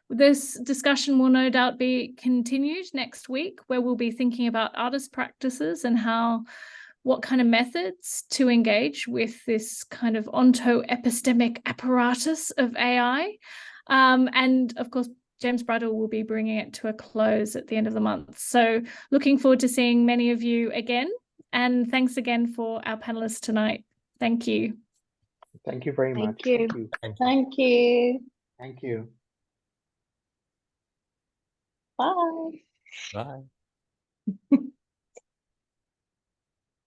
This discussion will no doubt be continued next week, where we'll be thinking about artist practices and what kind of methods to engage with this kind of onto-epistemic apparatus of AI. And of course, James Bridle will be bringing it to a close at the end of the month. So looking forward to seeing many of you again. And thanks again for our panelists tonight. Thank you. Thank you very much. Thank you. Thank you. Thank you. Thank you. Bye. Bye.